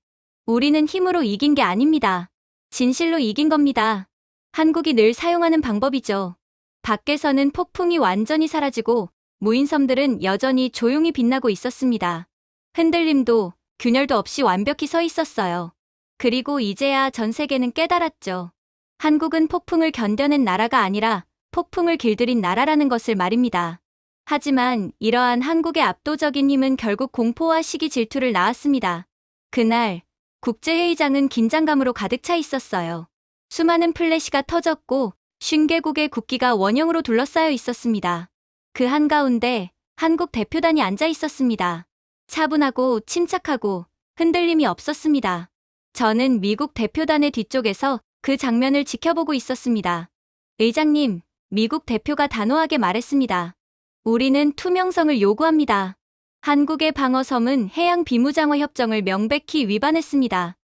우리는 힘으로 이긴 게 아닙니다. 진실로 이긴 겁니다. 한국이 늘 사용하는 방법이죠. 밖에서는 폭풍이 완전히 사라지고 무인섬들은 여전히 조용히 빛나고 있었습니다. 흔들림도 균열도 없이 완벽히 서 있었어요. 그리고 이제야 전 세계는 깨달았죠. 한국은 폭풍을 견뎌낸 나라가 아니라 폭풍을 길들인 나라라는 것을 말입니다. 하지만 이러한 한국의 압도적인 힘은 결국 공포와 시기 질투를 낳았습니다. 그날 국제회의장은 긴장감으로 가득 차 있었어요. 수많은 플래시가 터졌고 50개국의 국기가 원형으로 둘러싸여 있었습니다. 그 한가운데 한국 대표단이 앉아 있었습니다. 차분하고 침착하고 흔들림이 없었습니다. 저는 미국 대표단의 뒤쪽에서 그 장면을 지켜보고 있었습니다. 의장님, 미국 대표가 단호하게 말했습니다. 우리는 투명성을 요구합니다. 한국의 방어섬은 해양 비무장어 협정을 명백히 위반했습니다.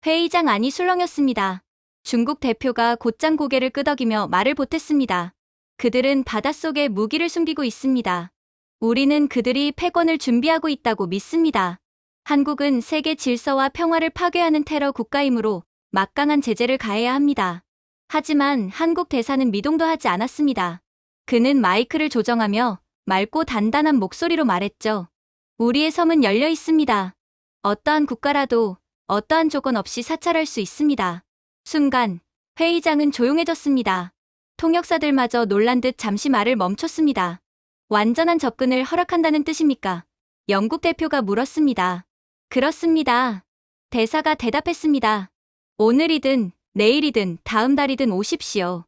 회의장 안이 술렁였습니다. 중국 대표가 곧장 고개를 끄덕이며 말을 보탰습니다. 그들은 바닷속에 무기를 숨기고 있습니다. 우리는 그들이 패권을 준비하고 있다고 믿습니다. 한국은 세계 질서와 평화를 파괴하는 테러 국가이므로 막강한 제재를 가해야 합니다. 하지만 한국 대사는 미동도 하지 않았습니다. 그는 마이크를 조정하며 맑고 단단한 목소리로 말했죠. 우리의 섬은 열려 있습니다. 어떠한 국가라도 어떠한 조건 없이 사찰할 수 있습니다. 순간 회의장은 조용해졌습니다. 통역사들마저 놀란 듯 잠시 말을 멈췄습니다. 완전한 접근을 허락한다는 뜻입니까? 영국 대표가 물었습니다. 그렇습니다. 대사가 대답했습니다. 오늘이든 내일이든 다음 달이든 오십시오.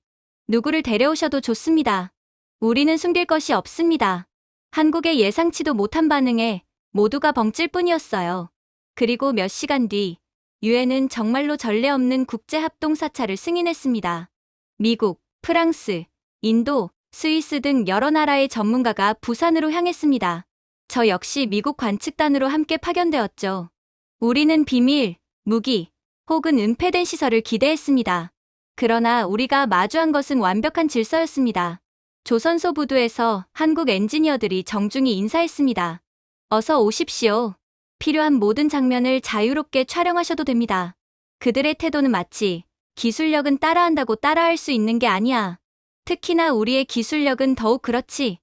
누구를 데려오셔도 좋습니다. 우리는 숨길 것이 없습니다. 한국의 예상치도 못한 반응에 모두가 벙찔 뿐이었어요. 그리고 몇 시간 뒤 유엔은 정말로 전례 없는 국제합동사찰을 승인했습니다. 미국, 프랑스, 인도, 스위스 등 여러 나라의 전문가가 부산으로 향했습니다. 저 역시 미국 관측단으로 함께 파견되었죠. 우리는 비밀, 무기, 혹은 은폐된 시설을 기대했습니다. 그러나 우리가 마주한 것은 완벽한 질서였습니다. 조선소 부두에서 한국 엔지니어들이 정중히 인사했습니다. 어서 오십시오. 필요한 모든 장면을 자유롭게 촬영하셔도 됩니다. 그들의 태도는 마치 기술력은 따라한다고 따라할 수 있는 게 아니야. 특히나 우리의 기술력은 더욱 그렇지.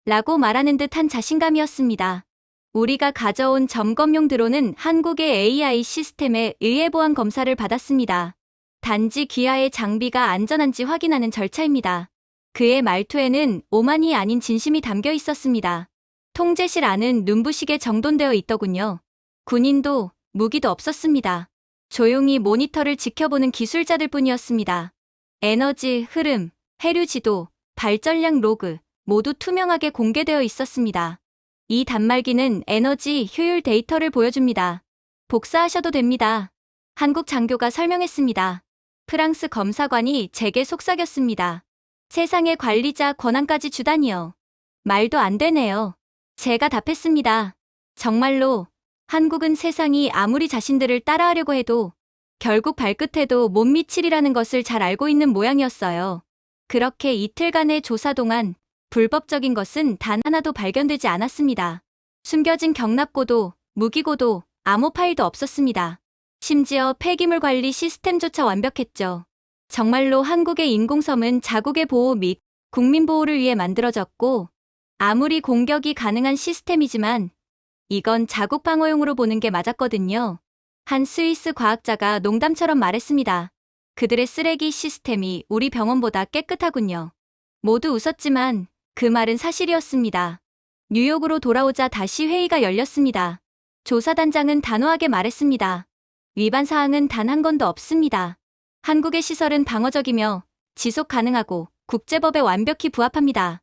라고 말하는 듯한 자신감이었습니다. 우리가 가져온 점검용 드론은 한국의 AI 시스템에 의해 보안 검사를 받았습니다. 단지 귀하의 장비가 안전한지 확인하는 절차입니다. 그의 말투에는 오만이 아닌 진심이 담겨 있었습니다. 통제실 안은 눈부시게 정돈되어 있더군요. 군인도 무기도 없었습니다. 조용히 모니터를 지켜보는 기술자들 뿐이었습니다. 에너지, 흐름, 해류 지도, 발전량 로그 모두 투명하게 공개되어 있었습니다. 이 단말기는 에너지 효율 데이터를 보여줍니다. 복사하셔도 됩니다. 한국 장교가 설명했습니다. 프랑스 검사관이 제게 속삭였습니다. 세상의 관리자 권한까지 주다니요. 말도 안 되네요. 제가 답했습니다. 정말로 한국은 세상이 아무리 자신들을 따라하려고 해도 결국 발끝에도 못 미치리라는 것을 잘 알고 있는 모양이었어요. 그렇게 이틀간의 조사 동안 불법적인 것은 단 하나도 발견되지 않았습니다. 숨겨진 경납고도, 무기고도, 암호 파일도 없었습니다. 심지어 폐기물 관리 시스템조차 완벽했죠. 정말로 한국의 인공섬은 자국의 보호 및 국민 보호를 위해 만들어졌고 아무리 공격이 가능한 시스템이지만 이건 자국 방어용으로 보는 게 맞았거든요. 한 스위스 과학자가 농담처럼 말했습니다. 그들의 쓰레기 시스템이 우리 병원보다 깨끗하군요. 모두 웃었지만 그 말은 사실이었습니다. 뉴욕으로 돌아오자 다시 회의가 열렸습니다. 조사단장은 단호하게 말했습니다. 위반 사항은 단 한 건도 없습니다. 한국의 시설은 방어적이며 지속 가능하고 국제법에 완벽히 부합합니다.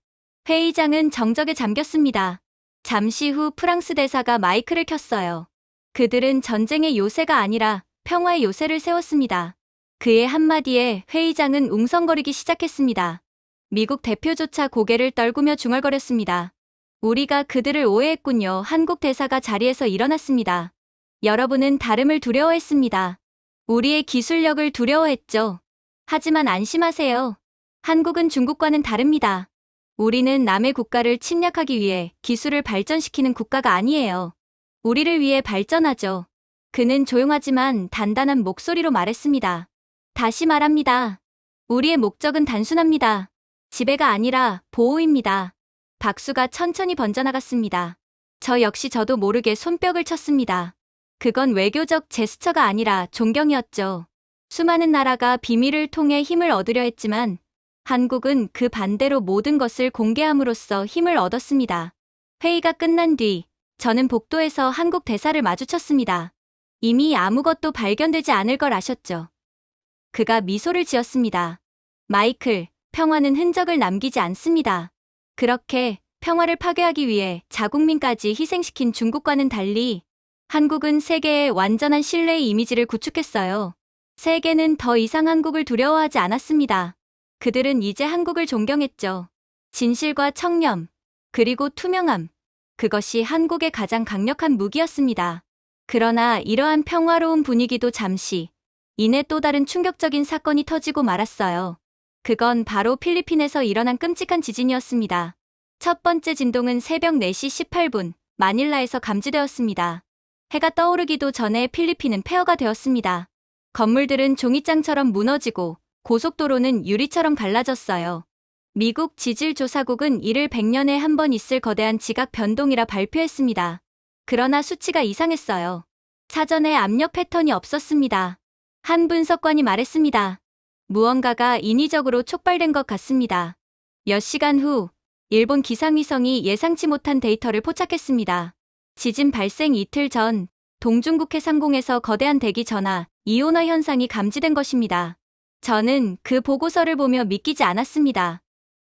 회의장은 정적에 잠겼습니다. 잠시 후 프랑스 대사가 마이크를 켰어요. 그들은 전쟁의 요새가 아니라 평화의 요새를 세웠습니다. 그의 한마디에 회의장은 웅성거리기 시작했습니다. 미국 대표조차 고개를 떨구며 중얼거렸습니다. 우리가 그들을 오해했군요. 한국 대사가 자리에서 일어났습니다. 여러분은 다름을 두려워했습니다. 우리의 기술력을 두려워했죠. 하지만 안심하세요. 한국은 중국과는 다릅니다. 우리는 남의 국가를 침략하기 위해 기술을 발전시키는 국가가 아니에요. 우리를 위해 발전하죠. 그는 조용하지만 단단한 목소리로 말했습니다. 다시 말합니다. 우리의 목적은 단순합니다. 지배가 아니라 보호입니다. 박수가 천천히 번져나갔습니다. 저 역시 저도 모르게 손뼉을 쳤습니다. 그건 외교적 제스처가 아니라 존경이었죠. 수많은 나라가 비밀을 통해 힘을 얻으려 했지만 한국은 그 반대로 모든 것을 공개함으로써 힘을 얻었습니다. 회의가 끝난 뒤 저는 복도에서 한국 대사를 마주쳤습니다. 이미 아무것도 발견되지 않을 걸 아셨죠. 그가 미소를 지었습니다. 마이클, 평화는 흔적을 남기지 않습니다. 그렇게 평화를 파괴하기 위해 자국민까지 희생시킨 중국과는 달리 한국은 세계의 완전한 신뢰의 이미지를 구축했어요. 세계는 더 이상 한국을 두려워하지 않았습니다. 그들은 이제 한국을 존경했죠. 진실과 청렴, 그리고 투명함. 그것이 한국의 가장 강력한 무기였습니다. 그러나 이러한 평화로운 분위기도 잠시 이내 또 다른 충격적인 사건이 터지고 말았어요. 그건 바로 필리핀에서 일어난 끔찍한 지진이었습니다. 첫 번째 진동은 새벽 4시 18분 마닐라에서 감지되었습니다. 해가 떠오르기도 전에 필리핀은 폐허가 되었습니다. 건물들은 종이장처럼 무너지고 고속도로는 유리처럼 갈라졌어요. 미국 지질조사국은 이를 100년에 한 번 있을 거대한 지각 변동이라 발표했습니다. 그러나 수치가 이상했어요. 사전에 압력 패턴이 없었습니다. 한 분석관이 말했습니다. 무언가가 인위적으로 촉발된 것 같습니다. 몇 시간 후 일본 기상위성이 예상치 못한 데이터를 포착했습니다. 지진 발생 이틀 전 동중국해 상공에서 거대한 대기 전하, 이온화 현상이 감지된 것입니다. 저는 그 보고서를 보며 믿기지 않았습니다.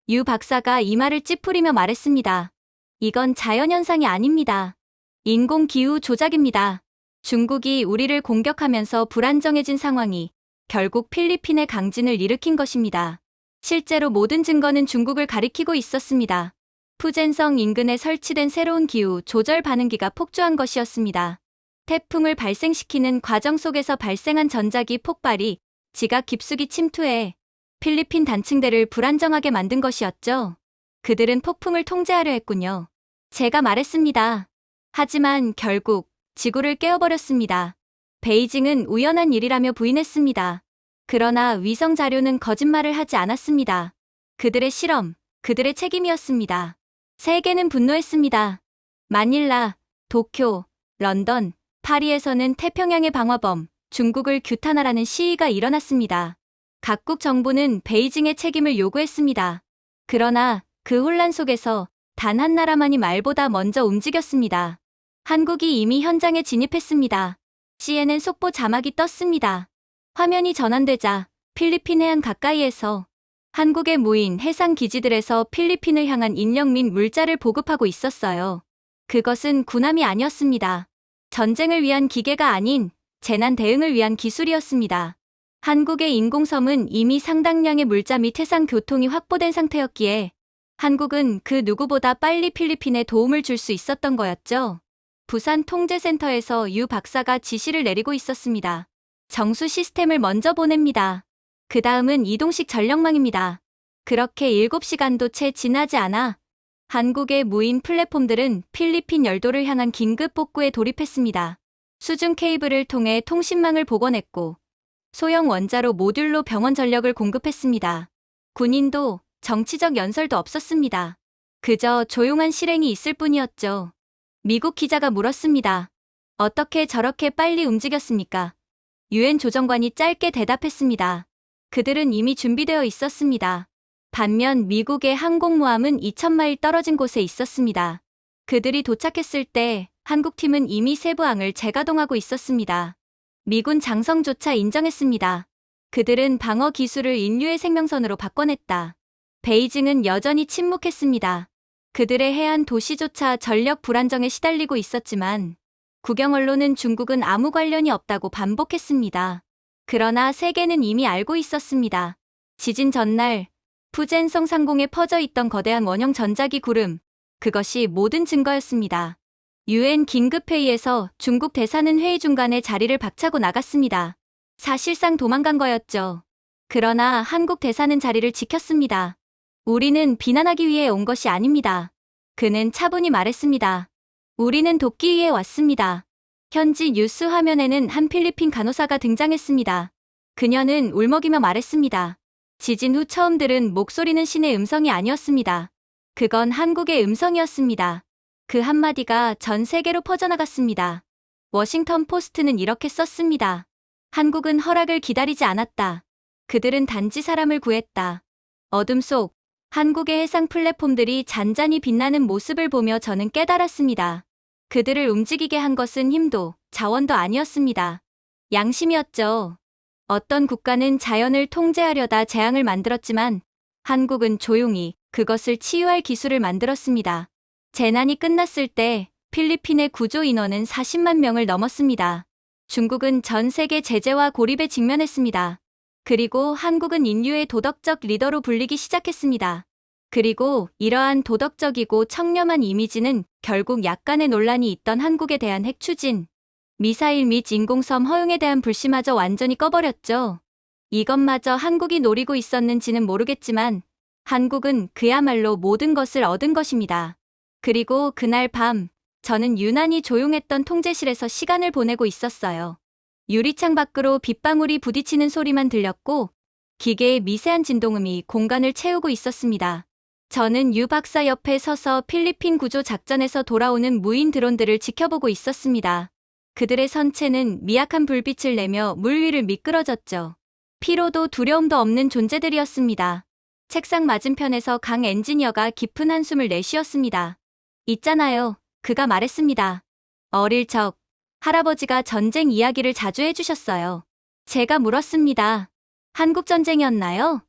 유 박사가 이마를 찌푸리며 말했습니다. 이건 자연현상이 아닙니다. 인공기후 조작입니다. 중국이 우리를 공격하면서 불안정해진 상황이 결국 필리핀의 강진을 일으킨 것입니다. 실제로 모든 증거는 중국을 가리키고 있었습니다. 푸젠성 인근에 설치된 새로운 기후 조절 반응기가 폭주한 것이었습니다. 태풍을 발생시키는 과정 속에서 발생한 전자기 폭발이 지각 깊숙이 침투해 필리핀 단층대를 불안정하게 만든 것이었죠. 그들은 폭풍을 통제하려 했군요. 제가 말했습니다. 하지만 결국 지구를 깨워버렸습니다. 베이징은 우연한 일이라며 부인했습니다. 그러나 위성 자료는 거짓말을 하지 않았습니다. 그들의 실험, 그들의 책임이었습니다. 세계는 분노했습니다. 마닐라, 도쿄, 런던, 파리에서는 태평양의 방화범, 중국을 규탄하라는 시위가 일어났습니다. 각국 정부는 베이징의 책임을 요구했습니다. 그러나 그 혼란 속에서 단 한 나라만이 말보다 먼저 움직였습니다. 한국이 이미 현장에 진입했습니다. CNN 속보 자막이 떴습니다. 화면이 전환되자 필리핀 해안 가까이에서 한국의 무인 해상 기지들에서 필리핀을 향한 인력 및 물자를 보급하고 있었어요. 그것은 군함이 아니었습니다. 전쟁을 위한 기계가 아닌 재난 대응을 위한 기술이었습니다. 한국의 인공섬은 이미 상당량의 물자 및 해상 교통이 확보된 상태였기에 한국은 그 누구보다 빨리 필리핀에 도움을 줄 수 있었던 거였죠. 부산 통제센터에서 유 박사가 지시를 내리고 있었습니다. 정수 시스템을 먼저 보냅니다. 그 다음은 이동식 전력망입니다. 그렇게 7시간도 채 지나지 않아 한국의 무인 플랫폼들은 필리핀 열도를 향한 긴급 복구에 돌입했습니다. 수중 케이블을 통해 통신망을 복원했고 소형 원자로 모듈로 병원 전력을 공급했습니다. 군인도 정치적 연설도 없었습니다. 그저 조용한 실행이 있을 뿐이었죠. 미국 기자가 물었습니다. 어떻게 저렇게 빨리 움직였습니까? 유엔 조정관이 짧게 대답했습니다. 그들은 이미 준비되어 있었습니다. 반면 미국의 항공모함은 2,000마일 떨어진 곳에 있었습니다. 그들이 도착했을 때 한국팀은 이미 세부항을 재가동하고 있었습니다. 미군 장성조차 인정했습니다. 그들은 방어 기술을 인류의 생명선으로 바꿔냈다. 베이징은 여전히 침묵했습니다. 그들의 해안 도시조차 전력 불안정에 시달리고 있었지만 국영 언론은 중국은 아무 관련이 없다고 반복했습니다. 그러나 세계는 이미 알고 있었습니다. 지진 전날 푸젠성 상공에 퍼져 있던 거대한 원형 전자기 구름, 그것이 모든 증거였습니다. 유엔 긴급회의에서 중국 대사는 회의 중간에 자리를 박차고 나갔습니다. 사실상 도망간 거였죠. 그러나 한국 대사는 자리를 지켰습니다. 우리는 비난하기 위해 온 것이 아닙니다. 그는 차분히 말했습니다. 우리는 돕기 위해 왔습니다. 현지 뉴스 화면에는 한 필리핀 간호사가 등장했습니다. 그녀는 울먹이며 말했습니다. 지진 후 처음 들은 목소리는 신의 음성이 아니었습니다. 그건 한국의 음성이었습니다. 그 한마디가 전 세계로 퍼져나갔습니다. 워싱턴 포스트는 이렇게 썼습니다. 한국은 허락을 기다리지 않았다. 그들은 단지 사람을 구했다. 어둠 속 한국의 해상 플랫폼들이 잔잔히 빛나는 모습을 보며 저는 깨달았습니다. 그들을 움직이게 한 것은 힘도 자원도 아니었습니다. 양심이었죠. 어떤 국가는 자연을 통제하려다 재앙을 만들었지만 한국은 조용히 그것을 치유할 기술을 만들었습니다. 재난이 끝났을 때 필리핀의 구조 인원은 40만 명을 넘었습니다. 중국은 전 세계 제재와 고립에 직면했습니다. 그리고 한국은 인류의 도덕적 리더로 불리기 시작했습니다. 그리고 이러한 도덕적이고 청렴한 이미지는 결국 약간의 논란이 있던 한국에 대한 핵 추진, 미사일 및 인공섬 허용에 대한 불씨마저 완전히 꺼버렸죠. 이것마저 한국이 노리고 있었는지는 모르겠지만 한국은 그야말로 모든 것을 얻은 것입니다. 그리고 그날 밤 저는 유난히 조용했던 통제실에서 시간을 보내고 있었어요. 유리창 밖으로 빗방울이 부딪히는 소리만 들렸고 기계의 미세한 진동음이 공간을 채우고 있었습니다. 저는 유 박사 옆에 서서 필리핀 구조 작전에서 돌아오는 무인 드론들을 지켜보고 있었습니다. 그들의 선체는 미약한 불빛을 내며 물 위를 미끄러졌죠. 피로도 두려움도 없는 존재들이었습니다. 책상 맞은편에서 강 엔지니어가 깊은 한숨을 내쉬었습니다. 있잖아요. 그가 말했습니다. 어릴 적 할아버지가 전쟁 이야기를 자주 해주셨어요. 제가 물었습니다. 한국 전쟁이었나요?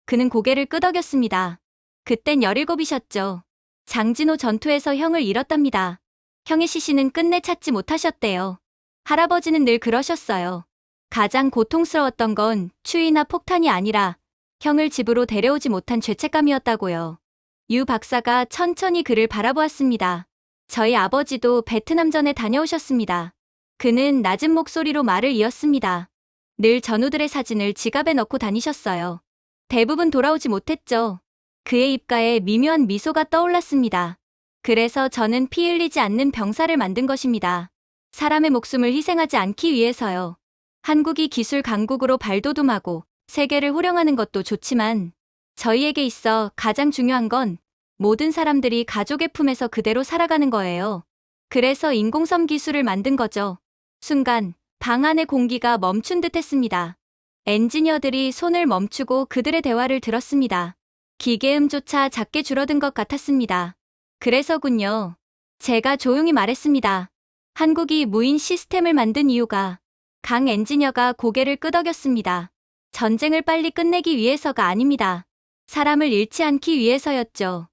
그는 고개를 끄덕였습니다. 그땐 17이셨죠. 장진호 전투에서 형을 잃었답니다. 형의 시신은 끝내 찾지 못하셨대요. 할아버지는 늘 그러셨어요. 가장 고통스러웠던 건 추위나 폭탄이 아니라 형을 집으로 데려오지 못한 죄책감이었다고요. 유 박사가 천천히 그를 바라보았습니다. 저희 아버지도 베트남전에 다녀오셨습니다. 그는 낮은 목소리로 말을 이었습니다. 늘 전우들의 사진을 지갑에 넣고 다니셨어요. 대부분 돌아오지 못했죠. 그의 입가에 미묘한 미소가 떠올랐습니다. 그래서 저는 피 흘리지 않는 병사를 만든 것입니다. 사람의 목숨을 희생하지 않기 위해서요. 한국이 기술 강국으로 발돋움하고 세계를 호령하는 것도 좋지만 저희에게 있어 가장 중요한 건 모든 사람들이 가족의 품에서 그대로 살아가는 거예요. 그래서 인공섬 기술을 만든 거죠. 순간 방 안의 공기가 멈춘 듯 했습니다. 엔지니어들이 손을 멈추고 그들의 대화를 들었습니다. 기계음조차 작게 줄어든 것 같았습니다. 그래서군요. 제가 조용히 말했습니다. 한국이 무인 시스템을 만든 이유가 강 엔지니어가 고개를 끄덕였습니다. 전쟁을 빨리 끝내기 위해서가 아닙니다. 사람을 잃지 않기 위해서였죠.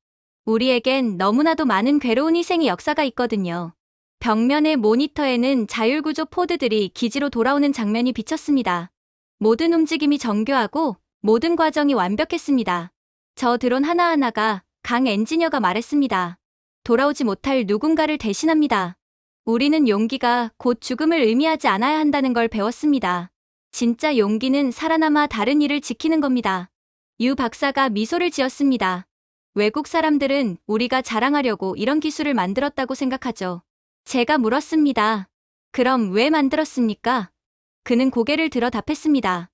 우리에겐 너무나도 많은 괴로운 희생의 역사가 있거든요. 벽면의 모니터에는 자율구조 포드들이 기지로 돌아오는 장면이 비쳤습니다. 모든 움직임이 정교하고 모든 과정이 완벽했습니다. 저 드론 하나하나가 강 엔지니어가 말했습니다. 돌아오지 못할 누군가를 대신합니다. 우리는 용기가 곧 죽음을 의미하지 않아야 한다는 걸 배웠습니다. 진짜 용기는 살아남아 다른 일을 지키는 겁니다. 유 박사가 미소를 지었습니다. 외국 사람들은 우리가 자랑하려고 이런 기술을 만들었다고 생각하죠. 제가 물었습니다. 그럼 왜 만들었습니까? 그는 고개를 들어 답했습니다.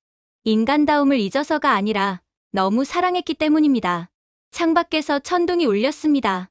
인간다움을 잊어서가 아니라 너무 사랑했기 때문입니다. 창밖에서 천둥이 울렸습니다.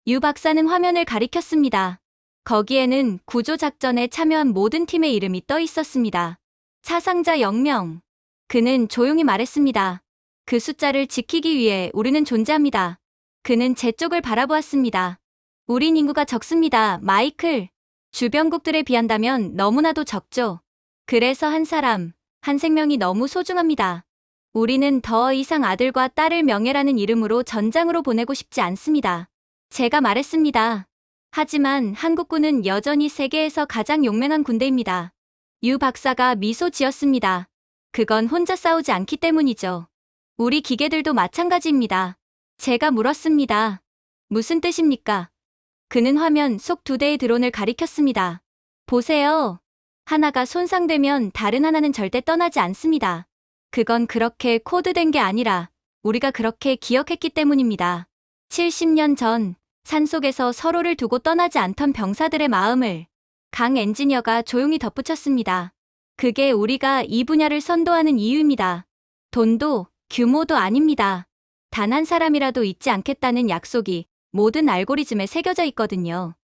유 박사는 화면을 가리켰습니다. 거기에는 구조작전에 참여한 모든 팀의 이름이 떠 있었습니다. 사상자 0명. 그는 조용히 말했습니다. 그 숫자를 지키기 위해 우리는 존재합니다. 그는 제 쪽을 바라보았습니다. 우린 인구가 적습니다, 마이클. 주변국들에 비한다면 너무나도 적죠. 그래서 한 사람, 한 생명이 너무 소중합니다. 우리는 더 이상 아들과 딸을 명예라는 이름으로 전장으로 보내고 싶지 않습니다. 제가 말했습니다. 하지만 한국군은 여전히 세계에서 가장 용맹한 군대입니다. 유 박사가 미소 지었습니다. 그건 혼자 싸우지 않기 때문이죠. 우리 기계들도 마찬가지입니다. 제가 물었습니다. 무슨 뜻입니까? 그는 화면 속 2대의 드론을 가리켰습니다. 보세요. 하나가 손상되면 다른 하나는 절대 떠나지 않습니다. 그건 그렇게 코드된 게 아니라 우리가 그렇게 기억했기 때문입니다. 70년 전 산속에서 서로를 두고 떠나지 않던 병사들의 마음을 강 엔지니어가 조용히 덧붙였습니다. 그게 우리가 이 분야를 선도하는 이유입니다. 돈도 규모도 아닙니다. 단 한 사람이라도 잊지 않겠다는 약속이 모든 알고리즘에 새겨져 있거든요.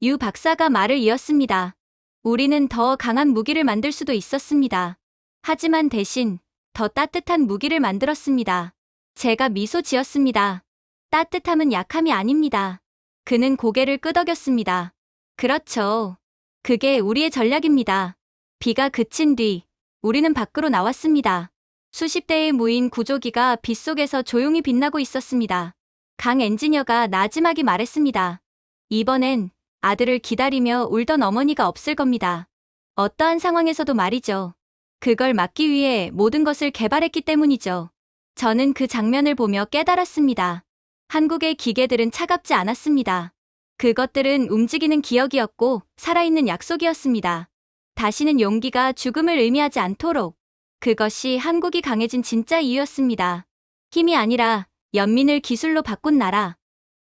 유 박사가 말을 이었습니다. 우리는 더 강한 무기를 만들 수도 있었습니다. 하지만 대신 더 따뜻한 무기를 만들었습니다. 제가 미소 지었습니다. 따뜻함은 약함이 아닙니다. 그는 고개를 끄덕였습니다. 그렇죠. 그게 우리의 전략입니다. 비가 그친 뒤 우리는 밖으로 나왔습니다. 수십 대의 무인 구조기가 빛 속에서 조용히 빛나고 있었습니다. 강 엔지니어가 나지막이 말했습니다. 이번엔 아들을 기다리며 울던 어머니가 없을 겁니다. 어떠한 상황에서도 말이죠. 그걸 막기 위해 모든 것을 개발했기 때문이죠. 저는 그 장면을 보며 깨달았습니다. 한국의 기계들은 차갑지 않았습니다. 그것들은 움직이는 기억이었고 살아있는 약속이었습니다. 다시는 용기가 죽음을 의미하지 않도록. 그것이 한국이 강해진 진짜 이유였습니다. 힘이 아니라 연민을 기술로 바꾼 나라.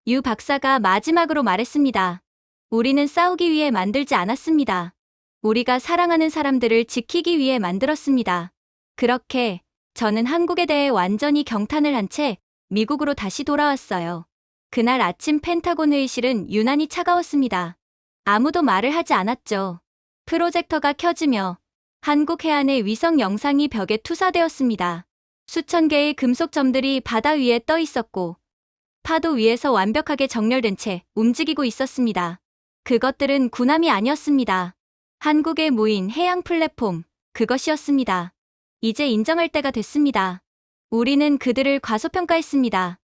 유 박사가 마지막으로 말했습니다. 우리는 싸우기 위해 만들지 않았습니다. 우리가 사랑하는 사람들을 지키기 위해 만들었습니다. 그렇게 저는 한국에 대해 완전히 경탄을 한 채 미국으로 다시 돌아왔어요. 그날 아침 펜타곤 회의실은 유난히 차가웠습니다. 아무도 말을 하지 않았죠. 프로젝터가 켜지며 한국 해안의 위성 영상이 벽에 투사되었습니다. 수천 개의 금속 점들이 바다 위에 떠 있었고 파도 위에서 완벽하게 정렬된 채 움직이고 있었습니다. 그것들은 군함이 아니었습니다. 한국의 무인 해양 플랫폼, 그것이었습니다. 이제 인정할 때가 됐습니다. 우리는 그들을 과소평가했습니다.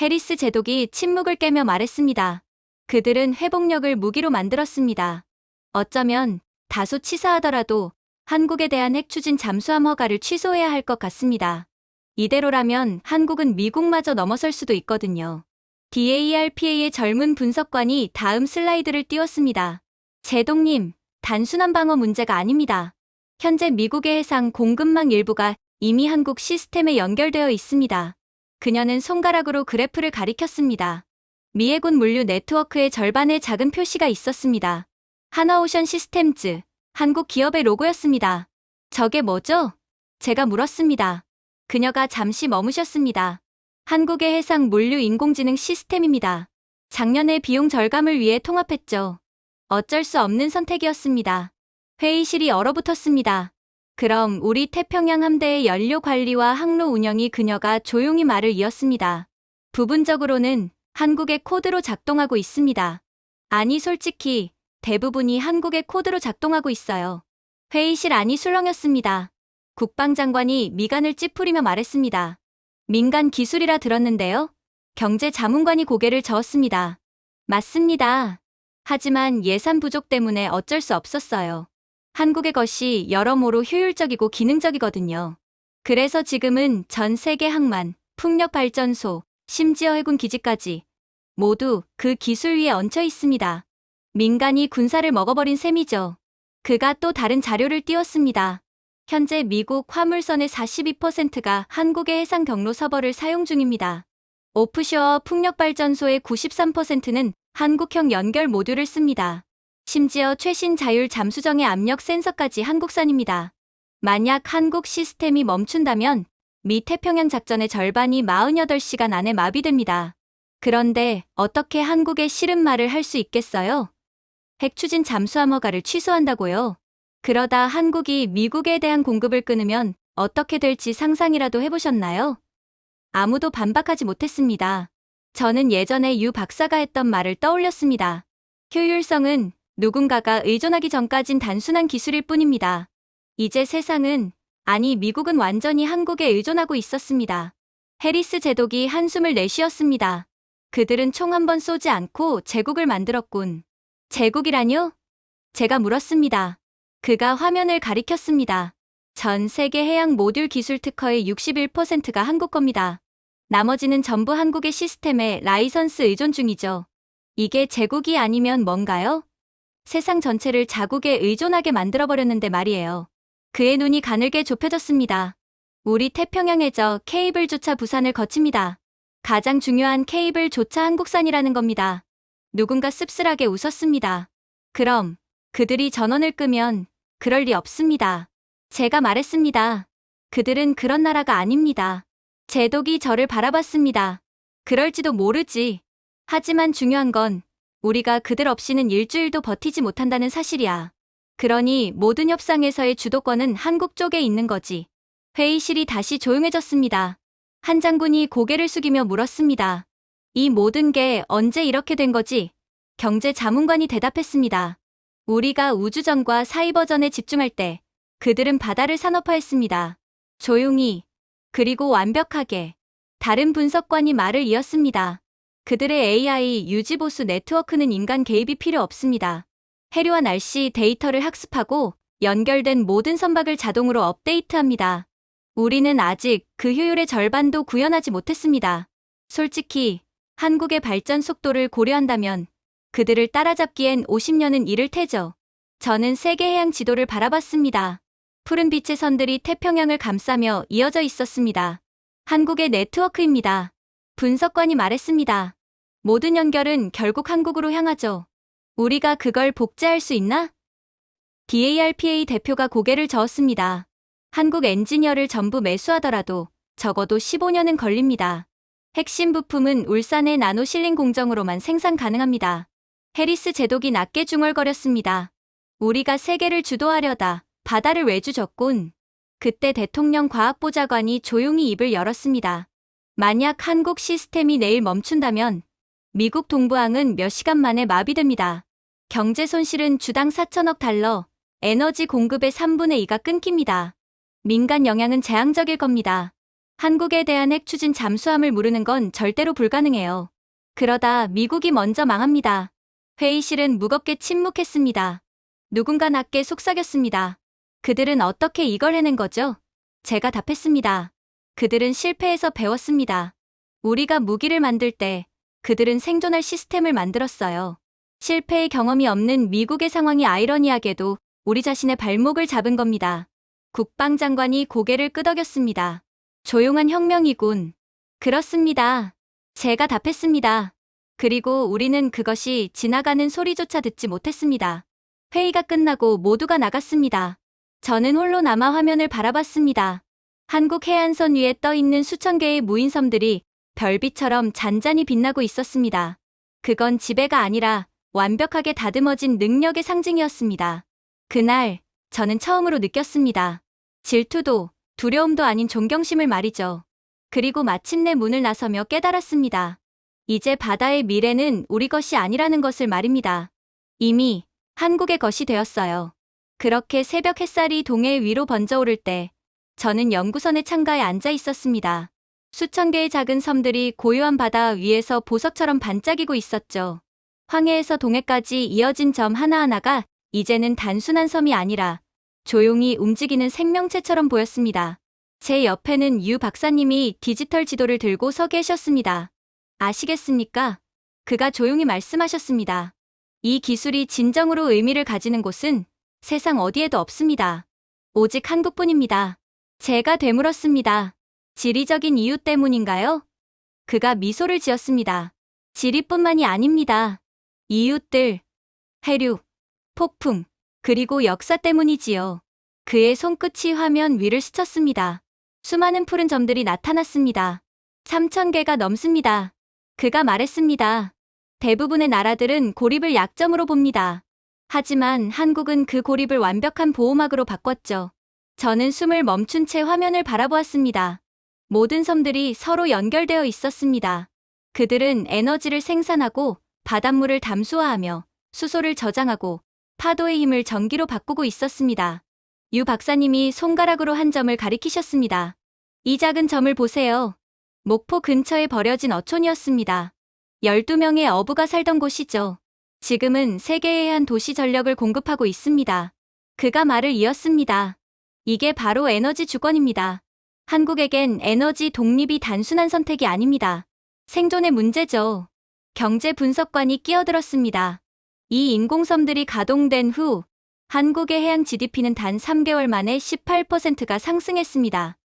해리스 제독이 침묵을 깨며 말했습니다. 그들은 회복력을 무기로 만들었습니다. 어쩌면 다소 치사하더라도 한국에 대한 핵 추진 잠수함 허가를 취소해야 할 것 같습니다. 이대로라면 한국은 미국마저 넘어설 수도 있거든요. DARPA의 젊은 분석관이 다음 슬라이드를 띄웠습니다. 제독님, 단순한 방어 문제가 아닙니다. 현재 미국의 해상 공급망 일부가 이미 한국 시스템에 연결되어 있습니다. 그녀는 손가락으로 그래프를 가리켰습니다. 미해군 물류 네트워크의 절반의 작은 표시가 있었습니다. 하나오션 시스템즈, 한국 기업의 로고였습니다. 저게 뭐죠? 제가 물었습니다. 그녀가 잠시 머무셨습니다. 한국의 해상 물류 인공지능 시스템입니다. 작년에 비용 절감을 위해 통합했죠. 어쩔 수 없는 선택이었습니다. 회의실이 얼어붙었습니다. 그럼 우리 태평양 함대의 연료 관리와 항로 운영이 그녀가 조용히 말을 이었습니다. 부분적으로는 한국의 코드로 작동하고 있습니다. 아니 솔직히 대부분이 한국의 코드로 작동하고 있어요. 회의실 안이 술렁였습니다. 국방장관이 미간을 찌푸리며 말했습니다. 민간 기술이라 들었는데요. 경제자문관이 고개를 저었습니다. 맞습니다. 하지만 예산 부족 때문에 어쩔 수 없었어요. 한국의 것이 여러모로 효율적이고 기능적이거든요. 그래서 지금은 전 세계 항만, 풍력발전소, 심지어 해군 기지까지 모두 그 기술 위에 얹혀 있습니다. 민간이 군사를 먹어버린 셈이죠. 그가 또 다른 자료를 띄웠습니다. 현재 미국 화물선의 42%가 한국의 해상 경로 서버를 사용 중입니다. 오프쇼어 풍력발전소의 93%는 한국형 연결 모듈을 씁니다. 심지어 최신 자율 잠수정의 압력 센서까지 한국산입니다. 만약 한국 시스템이 멈춘다면 미 태평양 작전의 절반이 48시간 안에 마비됩니다. 그런데 어떻게 한국에 싫은 말을 할 수 있겠어요? 핵 추진 잠수함 허가를 취소한다고요? 그러다 한국이 미국에 대한 공급을 끊으면 어떻게 될지 상상이라도 해보셨나요? 아무도 반박하지 못했습니다. 저는 예전에 유 박사가 했던 말을 떠올렸습니다. 효율성은 누군가가 의존하기 전까진 단순한 기술일 뿐입니다. 이제 세상은, 아니 미국은 완전히 한국에 의존하고 있었습니다. 해리스 제독이 한숨을 내쉬었습니다. 그들은 총 한 번 쏘지 않고 제국을 만들었군. 제국이라뇨? 제가 물었습니다. 그가 화면을 가리켰습니다. 전 세계 해양 모듈 기술 특허의 61%가 한국 겁니다. 나머지는 전부 한국의 시스템에 라이선스 의존 중이죠. 이게 제국이 아니면 뭔가요? 세상 전체를 자국에 의존하게 만들어버렸는데 말이에요. 그의 눈이 가늘게 좁혀졌습니다. 우리 태평양 해저 케이블조차 부산을 거칩니다. 가장 중요한 케이블조차 한국산이라는 겁니다. 누군가 씁쓸하게 웃었습니다. 그럼 그들이 전원을 끄면 그럴 리 없습니다. 제가 말했습니다. 그들은 그런 나라가 아닙니다. 제독이 저를 바라봤습니다. 그럴지도 모르지. 하지만 중요한 건 우리가 그들 없이는 일주일도 버티지 못한다는 사실이야. 그러니 모든 협상에서의 주도권은 한국 쪽에 있는 거지. 회의실이 다시 조용해졌습니다. 한 장군이 고개를 숙이며 물었습니다. 이 모든 게 언제 이렇게 된 거지? 경제자문관이 대답했습니다. 우리가 우주전과 사이버전에 집중할 때 그들은 바다를 산업화했습니다. 조용히, 그리고 완벽하게. 다른 분석관이 말을 이었습니다. 그들의 AI 유지보수 네트워크는 인간 개입이 필요 없습니다. 해류와 날씨 데이터를 학습하고 연결된 모든 선박을 자동으로 업데이트합니다. 우리는 아직 그 효율의 절반도 구현하지 못했습니다. 솔직히 한국의 발전 속도를 고려한다면 그들을 따라잡기엔 50년은 이를 테죠. 저는 세계 해양 지도를 바라봤습니다. 푸른 빛의 선들이 태평양을 감싸며 이어져 있었습니다. 한국의 네트워크입니다. 분석관이 말했습니다. 모든 연결은 결국 한국으로 향하죠. 우리가 그걸 복제할 수 있나? DARPA 대표가 고개를 저었습니다. 한국 엔지니어를 전부 매수하더라도 적어도 15년은 걸립니다. 핵심 부품은 울산의 나노실링 공정으로만 생산 가능합니다. 해리스 제독이 낮게 중얼거렸습니다. 우리가 세계를 주도하려다 바다를 외주줬군. 그때 대통령 과학보좌관이 조용히 입을 열었습니다. 만약 한국 시스템이 내일 멈춘다면 미국 동부항은 몇 시간 만에 마비됩니다. 경제 손실은 주당 4천억 달러, 에너지 공급의 3분의 2가 끊깁니다. 민간 영향은 재앙적일 겁니다. 한국에 대한 핵 추진 잠수함을 무르는 건 절대로 불가능해요. 그러다 미국이 먼저 망합니다. 회의실은 무겁게 침묵했습니다. 누군가 낮게 속삭였습니다. 그들은 어떻게 이걸 해낸 거죠? 제가 답했습니다. 그들은 실패해서 배웠습니다. 우리가 무기를 만들 때 그들은 생존할 시스템을 만들었어요. 실패의 경험이 없는 미국의 상황이 아이러니하게도 우리 자신의 발목을 잡은 겁니다. 국방장관이 고개를 끄덕였습니다. 조용한 혁명이군. 그렇습니다. 제가 답했습니다. 그리고 우리는 그것이 지나가는 소리조차 듣지 못했습니다. 회의가 끝나고 모두가 나갔습니다. 저는 홀로 남아 화면을 바라봤습니다. 한국 해안선 위에 떠있는 수천 개의 무인섬들이 별빛처럼 잔잔히 빛나고 있었습니다. 그건 지배가 아니라 완벽하게 다듬어진 능력의 상징이었습니다. 그날 저는 처음으로 느꼈습니다. 질투도 두려움도 아닌 존경심을 말이죠. 그리고 마침내 문을 나서며 깨달았습니다. 이제 바다의 미래는 우리 것이 아니라는 것을 말입니다. 이미 한국의 것이 되었어요. 그렇게 새벽 햇살이 동해 위로 번져오를 때 저는 연구선의 창가에 앉아 있었습니다. 수천 개의 작은 섬들이 고요한 바다 위에서 보석처럼 반짝이고 있었죠. 황해에서 동해까지 이어진 점 하나하나가 이제는 단순한 섬이 아니라 조용히 움직이는 생명체처럼 보였습니다. 제 옆에는 유 박사님이 디지털 지도를 들고 서 계셨습니다. 아시겠습니까? 그가 조용히 말씀하셨습니다. 이 기술이 진정으로 의미를 가지는 곳은 세상 어디에도 없습니다. 오직 한국뿐입니다. 제가 되물었습니다. 지리적인 이유 때문인가요? 그가 미소를 지었습니다. 지리뿐만이 아닙니다. 이웃들, 해류, 폭풍, 그리고 역사 때문이지요. 그의 손끝이 화면 위를 스쳤습니다. 수많은 푸른 점들이 나타났습니다. 3,000개가 넘습니다. 그가 말했습니다. 대부분의 나라들은 고립을 약점으로 봅니다. 하지만 한국은 그 고립을 완벽한 보호막으로 바꿨죠. 저는 숨을 멈춘 채 화면을 바라보았습니다. 모든 섬들이 서로 연결되어 있었습니다. 그들은 에너지를 생산하고 바닷물을 담수화하며 수소를 저장하고 파도의 힘을 전기로 바꾸고 있었습니다. 유 박사님이 손가락으로 한 점을 가리키셨습니다. 이 작은 점을 보세요. 목포 근처에 버려진 어촌이었습니다. 12명의 어부가 살던 곳이죠. 지금은 세계의 한 도시 전력을 공급하고 있습니다. 그가 말을 이었습니다. 이게 바로 에너지 주권입니다. 한국에겐 에너지 독립이 단순한 선택이 아닙니다. 생존의 문제죠. 경제 분석관이 끼어들었습니다. 이 인공섬들이 가동된 후 한국의 해양 GDP는 단 3개월 만에 18%가 상승했습니다.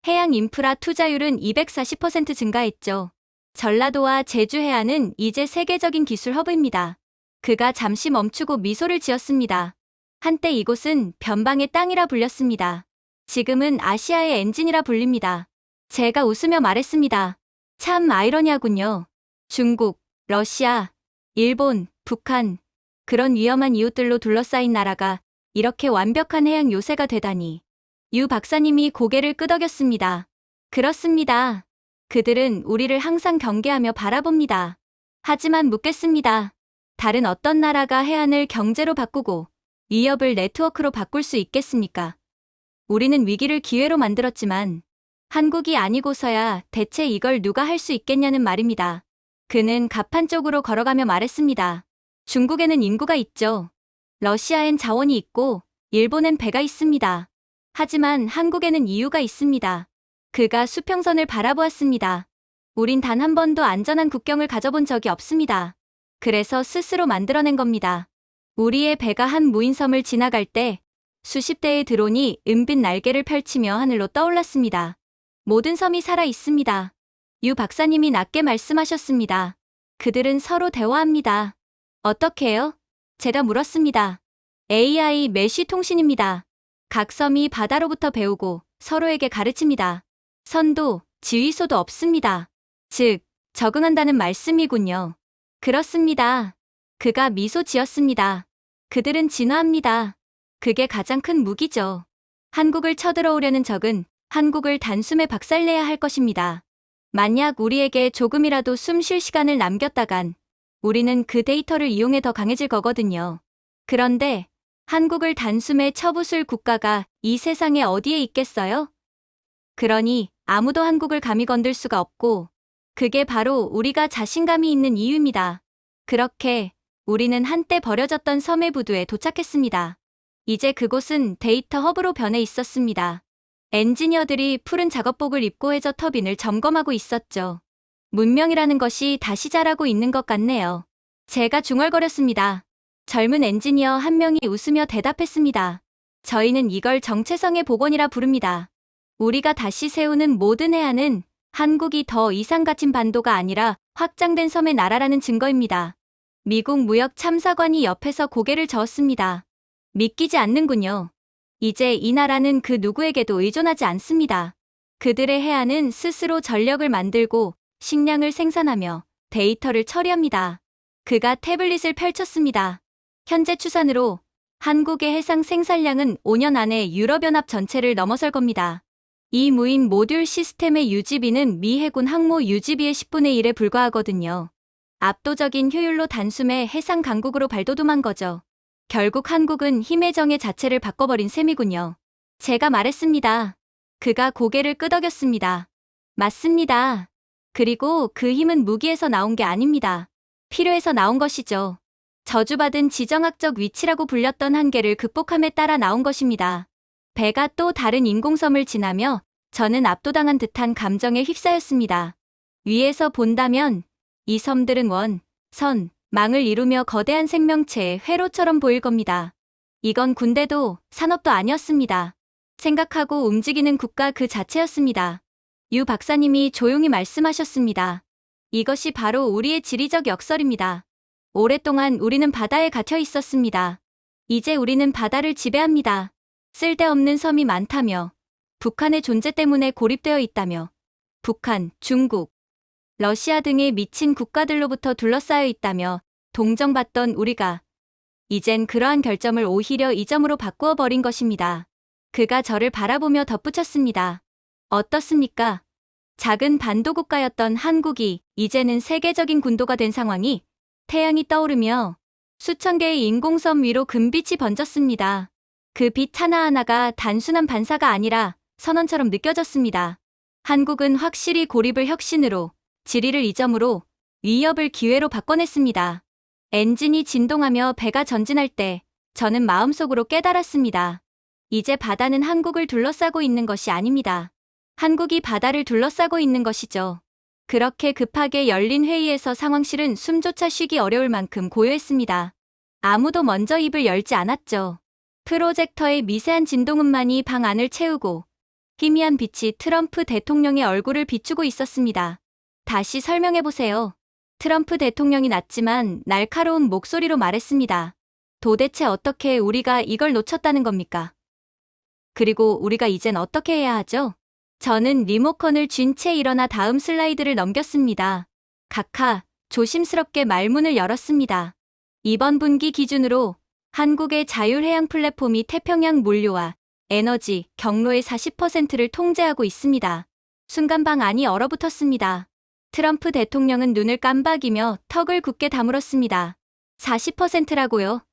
해양 인프라 투자율은 240% 증가했죠. 전라도와 제주 해안은 이제 세계적인 기술 허브입니다. 그가 잠시 멈추고 미소를 지었습니다. 한때 이곳은 변방의 땅이라 불렸습니다. 지금은 아시아의 엔진이라 불립니다. 제가 웃으며 말했습니다. 참 아이러니하군요. 중국, 러시아, 일본, 북한, 그런 위험한 이웃들로 둘러싸인 나라가 이렇게 완벽한 해양 요새가 되다니. 유 박사님이 고개를 끄덕였습니다. 그렇습니다. 그들은 우리를 항상 경계하며 바라봅니다. 하지만 묻겠습니다. 다른 어떤 나라가 해안을 경제로 바꾸고 위협을 네트워크로 바꿀 수 있겠습니까? 우리는 위기를 기회로 만들었지만 한국이 아니고서야 대체 이걸 누가 할 수 있겠냐는 말입니다. 그는 갑판 쪽으로 걸어가며 말했습니다. 중국에는 인구가 있죠. 러시아엔 자원이 있고 일본엔 배가 있습니다. 하지만 한국에는 이유가 있습니다. 그가 수평선을 바라보았습니다. 우린 단 한 번도 안전한 국경을 가져본 적이 없습니다. 그래서 스스로 만들어낸 겁니다. 우리의 배가 한 무인섬을 지나갈 때 수십 대의 드론이 은빛 날개를 펼치며 하늘로 떠올랐습니다. 모든 섬이 살아 있습니다. 유 박사님이 낮게 말씀하셨습니다. 그들은 서로 대화합니다. 어떻게 해요? 제가 물었습니다. AI 메쉬 통신입니다. 각 섬이 바다로부터 배우고 서로에게 가르칩니다. 선도, 지휘소도 없습니다. 즉, 적응한다는 말씀이군요. 그렇습니다. 그가 미소 지었습니다. 그들은 진화합니다. 그게 가장 큰 무기죠. 한국을 쳐들어오려는 적은 한국을 단숨에 박살내야 할 것입니다. 만약 우리에게 조금이라도 숨 쉴 시간을 남겼다간 우리는 그 데이터를 이용해 더 강해질 거거든요. 그런데 한국을 단숨에 쳐부술 국가가 이 세상에 어디에 있겠어요? 그러니 아무도 한국을 감히 건들 수가 없고 그게 바로 우리가 자신감이 있는 이유입니다. 그렇게 우리는 한때 버려졌던 섬의 부두에 도착했습니다. 이제 그곳은 데이터 허브로 변해 있었습니다. 엔지니어들이 푸른 작업복을 입고 해저 터빈을 점검하고 있었죠. 문명이라는 것이 다시 자라고 있는 것 같네요. 제가 중얼거렸습니다. 젊은 엔지니어 한 명이 웃으며 대답했습니다. 저희는 이걸 정체성의 복원이라 부릅니다. 우리가 다시 세우는 모든 해안은 한국이 더 이상 갇힌 반도가 아니라 확장된 섬의 나라라는 증거입니다. 미국 무역참사관이 옆에서 고개를 저었습니다. 믿기지 않는군요. 이제 이 나라는 그 누구에게도 의존하지 않습니다. 그들의 해안은 스스로 전력을 만들고 식량을 생산하며 데이터를 처리합니다. 그가 태블릿을 펼쳤습니다. 현재 추산으로 한국의 해상 생산량은 5년 안에 유럽연합 전체를 넘어설 겁니다. 이 무인 모듈 시스템의 유지비는 미 해군 항모 유지비의 10분의 1에 불과하거든요. 압도적인 효율로 단숨에 해상 강국으로 발돋움한 거죠. 결국 한국은 힘의 정의 자체를 바꿔버린 셈이군요. 제가 말했습니다. 그가 고개를 끄덕였습니다. 맞습니다. 그리고 그 힘은 무기에서 나온 게 아닙니다. 필요해서 나온 것이죠. 저주받은 지정학적 위치라고 불렸던 한계를 극복함에 따라 나온 것입니다. 배가 또 다른 인공섬을 지나며 저는 압도당한 듯한 감정에 휩싸였습니다. 위에서 본다면 이 섬들은 원, 선, 망을 이루며 거대한 생명체의 회로처럼 보일 겁니다. 이건 군대도 산업도 아니었습니다. 생각하고 움직이는 국가 그 자체였습니다. 유 박사님이 조용히 말씀하셨습니다. 이것이 바로 우리의 지리적 역설입니다. 오랫동안 우리는 바다에 갇혀 있었습니다. 이제 우리는 바다를 지배합니다. 쓸데없는 섬이 많다며, 북한의 존재 때문에 고립되어 있다며, 북한, 중국, 러시아 등의 미친 국가들로부터 둘러싸여 있다며 동정받던 우리가 이젠 그러한 결점을 오히려 이점으로 바꾸어 버린 것입니다. 그가 저를 바라보며 덧붙였습니다. 어떻습니까? 작은 반도 국가였던 한국이 이제는 세계적인 군도가 된 상황이 태양이 떠오르며 수천 개의 인공섬 위로 금빛이 번졌습니다. 그 빛 하나하나가 단순한 반사가 아니라 선언처럼 느껴졌습니다. 한국은 확실히 고립을 혁신으로, 지리를 이점으로, 위협을 기회로 바꿔냈습니다. 엔진이 진동하며 배가 전진할 때 저는 마음속으로 깨달았습니다. 이제 바다는 한국을 둘러싸고 있는 것이 아닙니다. 한국이 바다를 둘러싸고 있는 것이죠. 그렇게 급하게 열린 회의에서 상황실은 숨조차 쉬기 어려울 만큼 고요했습니다. 아무도 먼저 입을 열지 않았죠. 프로젝터의 미세한 진동음만이 방 안을 채우고 희미한 빛이 트럼프 대통령의 얼굴을 비추고 있었습니다. 다시 설명해보세요. 트럼프 대통령이 낮지만 날카로운 목소리로 말했습니다. 도대체 어떻게 우리가 이걸 놓쳤다는 겁니까? 그리고 우리가 이젠 어떻게 해야 하죠? 저는 리모컨을 쥔 채 일어나 다음 슬라이드를 넘겼습니다. 각하, 조심스럽게 말문을 열었습니다. 이번 분기 기준으로 한국의 자율해양 플랫폼이 태평양 물류와 에너지, 경로의 40%를 통제하고 있습니다. 순간 방 안이 얼어붙었습니다. 트럼프 대통령은 눈을 깜박이며 턱을 굳게 다물었습니다. 40%라고요?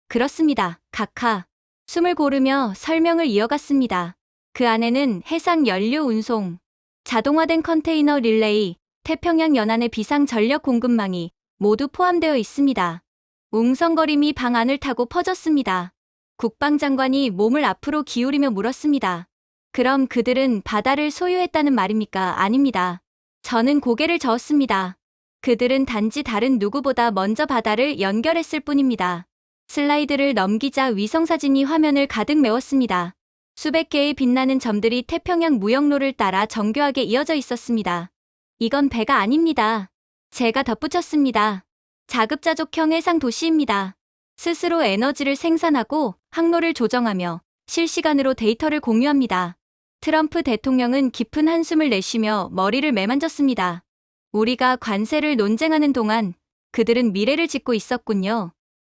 그렇습니다. 각하. 숨을 고르며 설명을 이어갔습니다. 그 안에는 해상 연료 운송, 자동화된 컨테이너 릴레이, 태평양 연안의 비상 전력 공급망이 모두 포함되어 있습니다. 웅성거림이 방 안을 타고 퍼졌습니다. 국방장관이 몸을 앞으로 기울이며 물었습니다. 그럼 그들은 바다를 소유했다는 말입니까? 아닙니다. 저는 고개를 저었습니다. 그들은 단지 다른 누구보다 먼저 바다를 연결했을 뿐입니다. 슬라이드를 넘기자 위성사진이 화면을 가득 메웠습니다. 수백 개의 빛나는 점들이 태평양 무역로를 따라 정교하게 이어져 있었습니다. 이건 배가 아닙니다. 제가 덧붙였습니다. 자급자족형 해상 도시입니다. 스스로 에너지를 생산하고 항로를 조정하며 실시간으로 데이터를 공유합니다. 트럼프 대통령은 깊은 한숨을 내쉬며 머리를 매만졌습니다. 우리가 관세를 논쟁하는 동안 그들은 미래를 짓고 있었군요.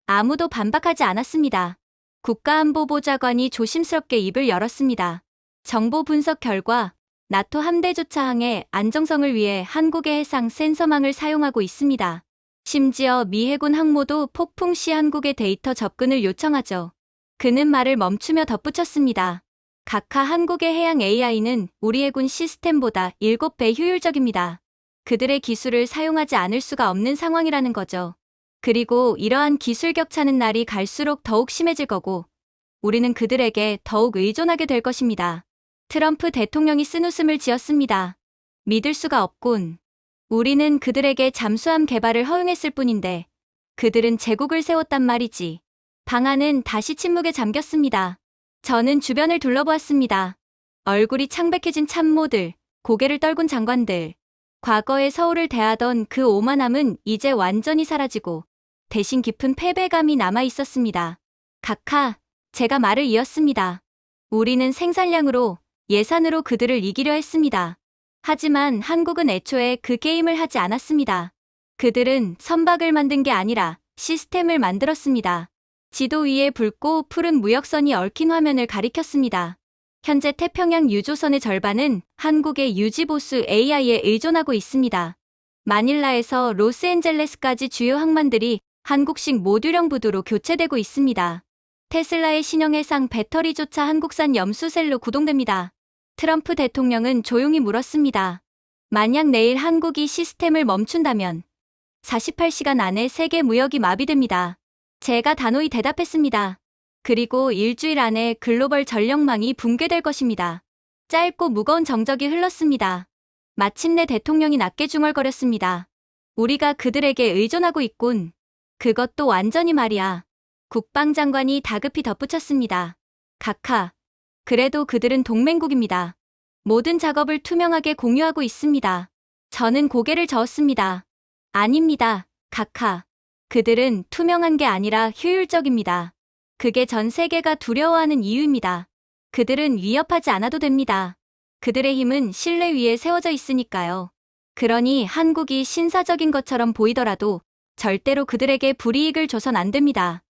아무도 반박하지 않았습니다. 국가안보보좌관이 조심스럽게 입을 열었습니다. 정보 분석 결과 나토 함대 조차항의 안정성을 위해 한국의 해상 센서망을 사용하고 있습니다. 심지어 미 해군 항모도 폭풍 시 한국의 데이터 접근을 요청하죠. 그는 말을 멈추며 덧붙였습니다. 각하 한국의 해양 AI는 우리 해군 시스템보다 7배 효율적입니다. 그들의 기술을 사용하지 않을 수가 없는 상황이라는 거죠. 그리고 이러한 기술 격차는 날이 갈수록 더욱 심해질 거고 우리는 그들에게 더욱 의존하게 될 것입니다. 트럼프 대통령이 쓴웃음을 지었습니다. 믿을 수가 없군. 우리는 그들에게 잠수함 개발을 허용했을 뿐인데 그들은 제국을 세웠단 말이지. 방 안은 다시 침묵에 잠겼습니다. 저는 주변을 둘러보았습니다. 얼굴이 창백해진 참모들, 고개를 떨군 장관들. 과거에 서울을 대하던 그 오만함은 이제 완전히 사라지고 대신 깊은 패배감이 남아 있었습니다. 각하, 제가 말을 이었습니다. 우리는 생산량으로, 예산으로 그들을 이기려 했습니다. 하지만 한국은 애초에 그 게임을 하지 않았습니다. 그들은 선박을 만든 게 아니라 시스템을 만들었습니다. 지도 위에 붉고 푸른 무역선이 얽힌 화면을 가리켰습니다. 현재 태평양 유조선의 절반은 한국의 유지보수 AI에 의존하고 있습니다. 마닐라에서 로스앤젤레스까지 주요 항만들이 한국식 모듈형 부두로 교체되고 있습니다. 테슬라의 신형 해상 배터리조차 한국산 염수셀로 구동됩니다. 트럼프 대통령은 조용히 물었습니다. 만약 내일 한국이 시스템을 멈춘다면 48시간 안에 세계 무역이 마비됩니다. 제가 단호히 대답했습니다. 그리고 일주일 안에 글로벌 전력망이 붕괴될 것입니다. 짧고 무거운 정적이 흘렀습니다. 마침내 대통령이 낮게 중얼거렸습니다. 우리가 그들에게 의존하고 있군. 그것도 완전히 말이야. 국방장관이 다급히 덧붙였습니다. 각하. 그래도 그들은 동맹국입니다. 모든 작업을 투명하게 공유하고 있습니다. 저는 고개를 저었습니다. 아닙니다, 각하. 그들은 투명한 게 아니라 효율적입니다. 그게 전 세계가 두려워하는 이유입니다. 그들은 위협하지 않아도 됩니다. 그들의 힘은 신뢰 위에 세워져 있으니까요. 그러니 한국이 신사적인 것처럼 보이더라도 절대로 그들에게 불이익을 줘선 안 됩니다.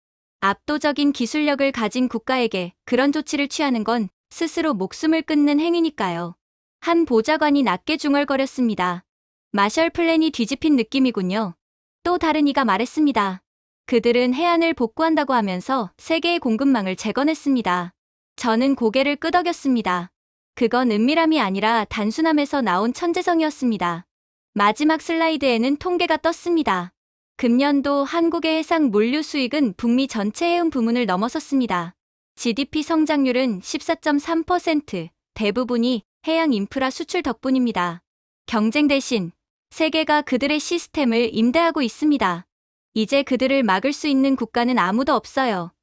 압도적인 기술력을 가진 국가에게 그런 조치를 취하는 건 스스로 목숨을 끊는 행위니까요. 한 보좌관이 낮게 중얼거렸습니다. 마셜 플랜이 뒤집힌 느낌이군요. 또 다른 이가 말했습니다. 그들은 해안을 복구한다고 하면서 세계의 공급망을 재건했습니다. 저는 고개를 끄덕였습니다. 그건 은밀함이 아니라 단순함에서 나온 천재성이었습니다. 마지막 슬라이드에는 통계가 떴습니다. 금년도 한국의 해상 물류 수익은 북미 전체 해운 부문을 넘어섰습니다. GDP 성장률은 14.3%, 대부분이 해양 인프라 수출 덕분입니다. 경쟁 대신 세계가 그들의 시스템을 임대하고 있습니다. 이제 그들을 막을 수 있는 국가는 아무도 없어요.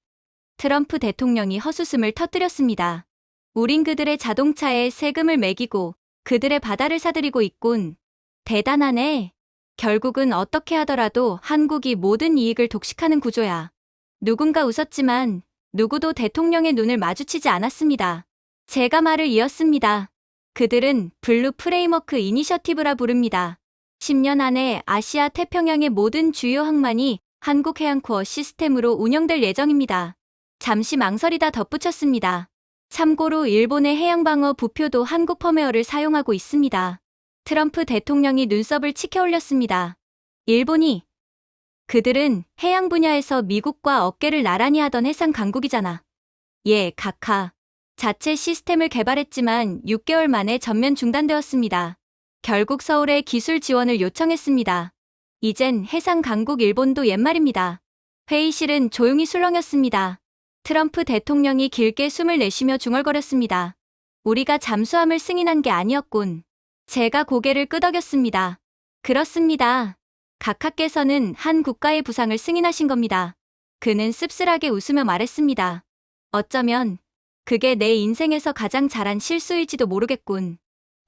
트럼프 대통령이 헛웃음을 터뜨렸습니다. 우린 그들의 자동차에 세금을 매기고 그들의 바다를 사들이고 있군. 대단하네. 결국은 어떻게 하더라도 한국이 모든 이익을 독식하는 구조야. 누군가 웃었지만 누구도 대통령의 눈을 마주치지 않았습니다. 제가 말을 이었습니다. 그들은 블루 프레임워크 이니셔티브라 부릅니다. 10년 안에 아시아 태평양의 모든 주요 항만이 한국해양코어 시스템으로 운영될 예정입니다. 잠시 망설이다 덧붙였습니다. 참고로 일본의 해양방어 부표도 한국 펌웨어를 사용하고 있습니다. 트럼프 대통령이 눈썹을 치켜 올렸습니다. 일본이 그들은 해양 분야에서 미국과 어깨를 나란히 하던 해상 강국이잖아. 예, 각하. 자체 시스템을 개발했지만 6개월 만에 전면 중단되었습니다. 결국 서울에 기술 지원을 요청했습니다. 이젠 해상 강국 일본도 옛말입니다. 회의실은 조용히 술렁였습니다. 트럼프 대통령이 길게 숨을 내쉬며 중얼거렸습니다. 우리가 잠수함을 승인한 게 아니었군. 제가 고개를 끄덕였습니다. 그렇습니다. 각하께서는 한 국가의 부상을 승인하신 겁니다. 그는 씁쓸하게 웃으며 말했습니다. 어쩌면 그게 내 인생에서 가장 잘한 실수일지도 모르겠군.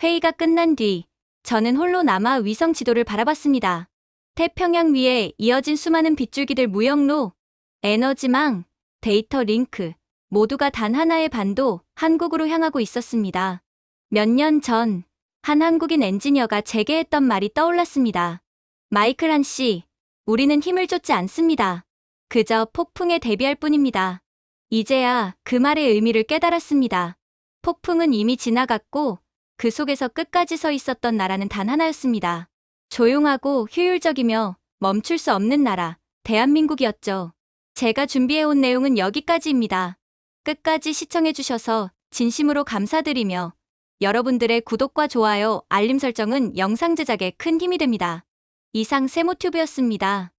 회의가 끝난 뒤 저는 홀로 남아 위성 지도를 바라봤습니다. 태평양 위에 이어진 수많은 빗줄기들 무역로, 에너지망, 데이터 링크 모두가 단 하나의 반도 한국으로 향하고 있었습니다. 몇 년 전 한 한국인 엔지니어가 제게 했던 말이 떠올랐습니다. 마이클 한 씨, 우리는 힘을 쫓지 않습니다. 그저 폭풍에 대비할 뿐입니다. 이제야 그 말의 의미를 깨달았습니다. 폭풍은 이미 지나갔고 그 속에서 끝까지 서 있었던 나라는 단 하나였습니다. 조용하고 효율적이며 멈출 수 없는 나라, 대한민국이었죠. 제가 준비해온 내용은 여기까지입니다. 끝까지 시청해주셔서 진심으로 감사드리며 여러분들의 구독과 좋아요, 알림 설정은 영상 제작에 큰 힘이 됩니다. 이상 세모튜브였습니다.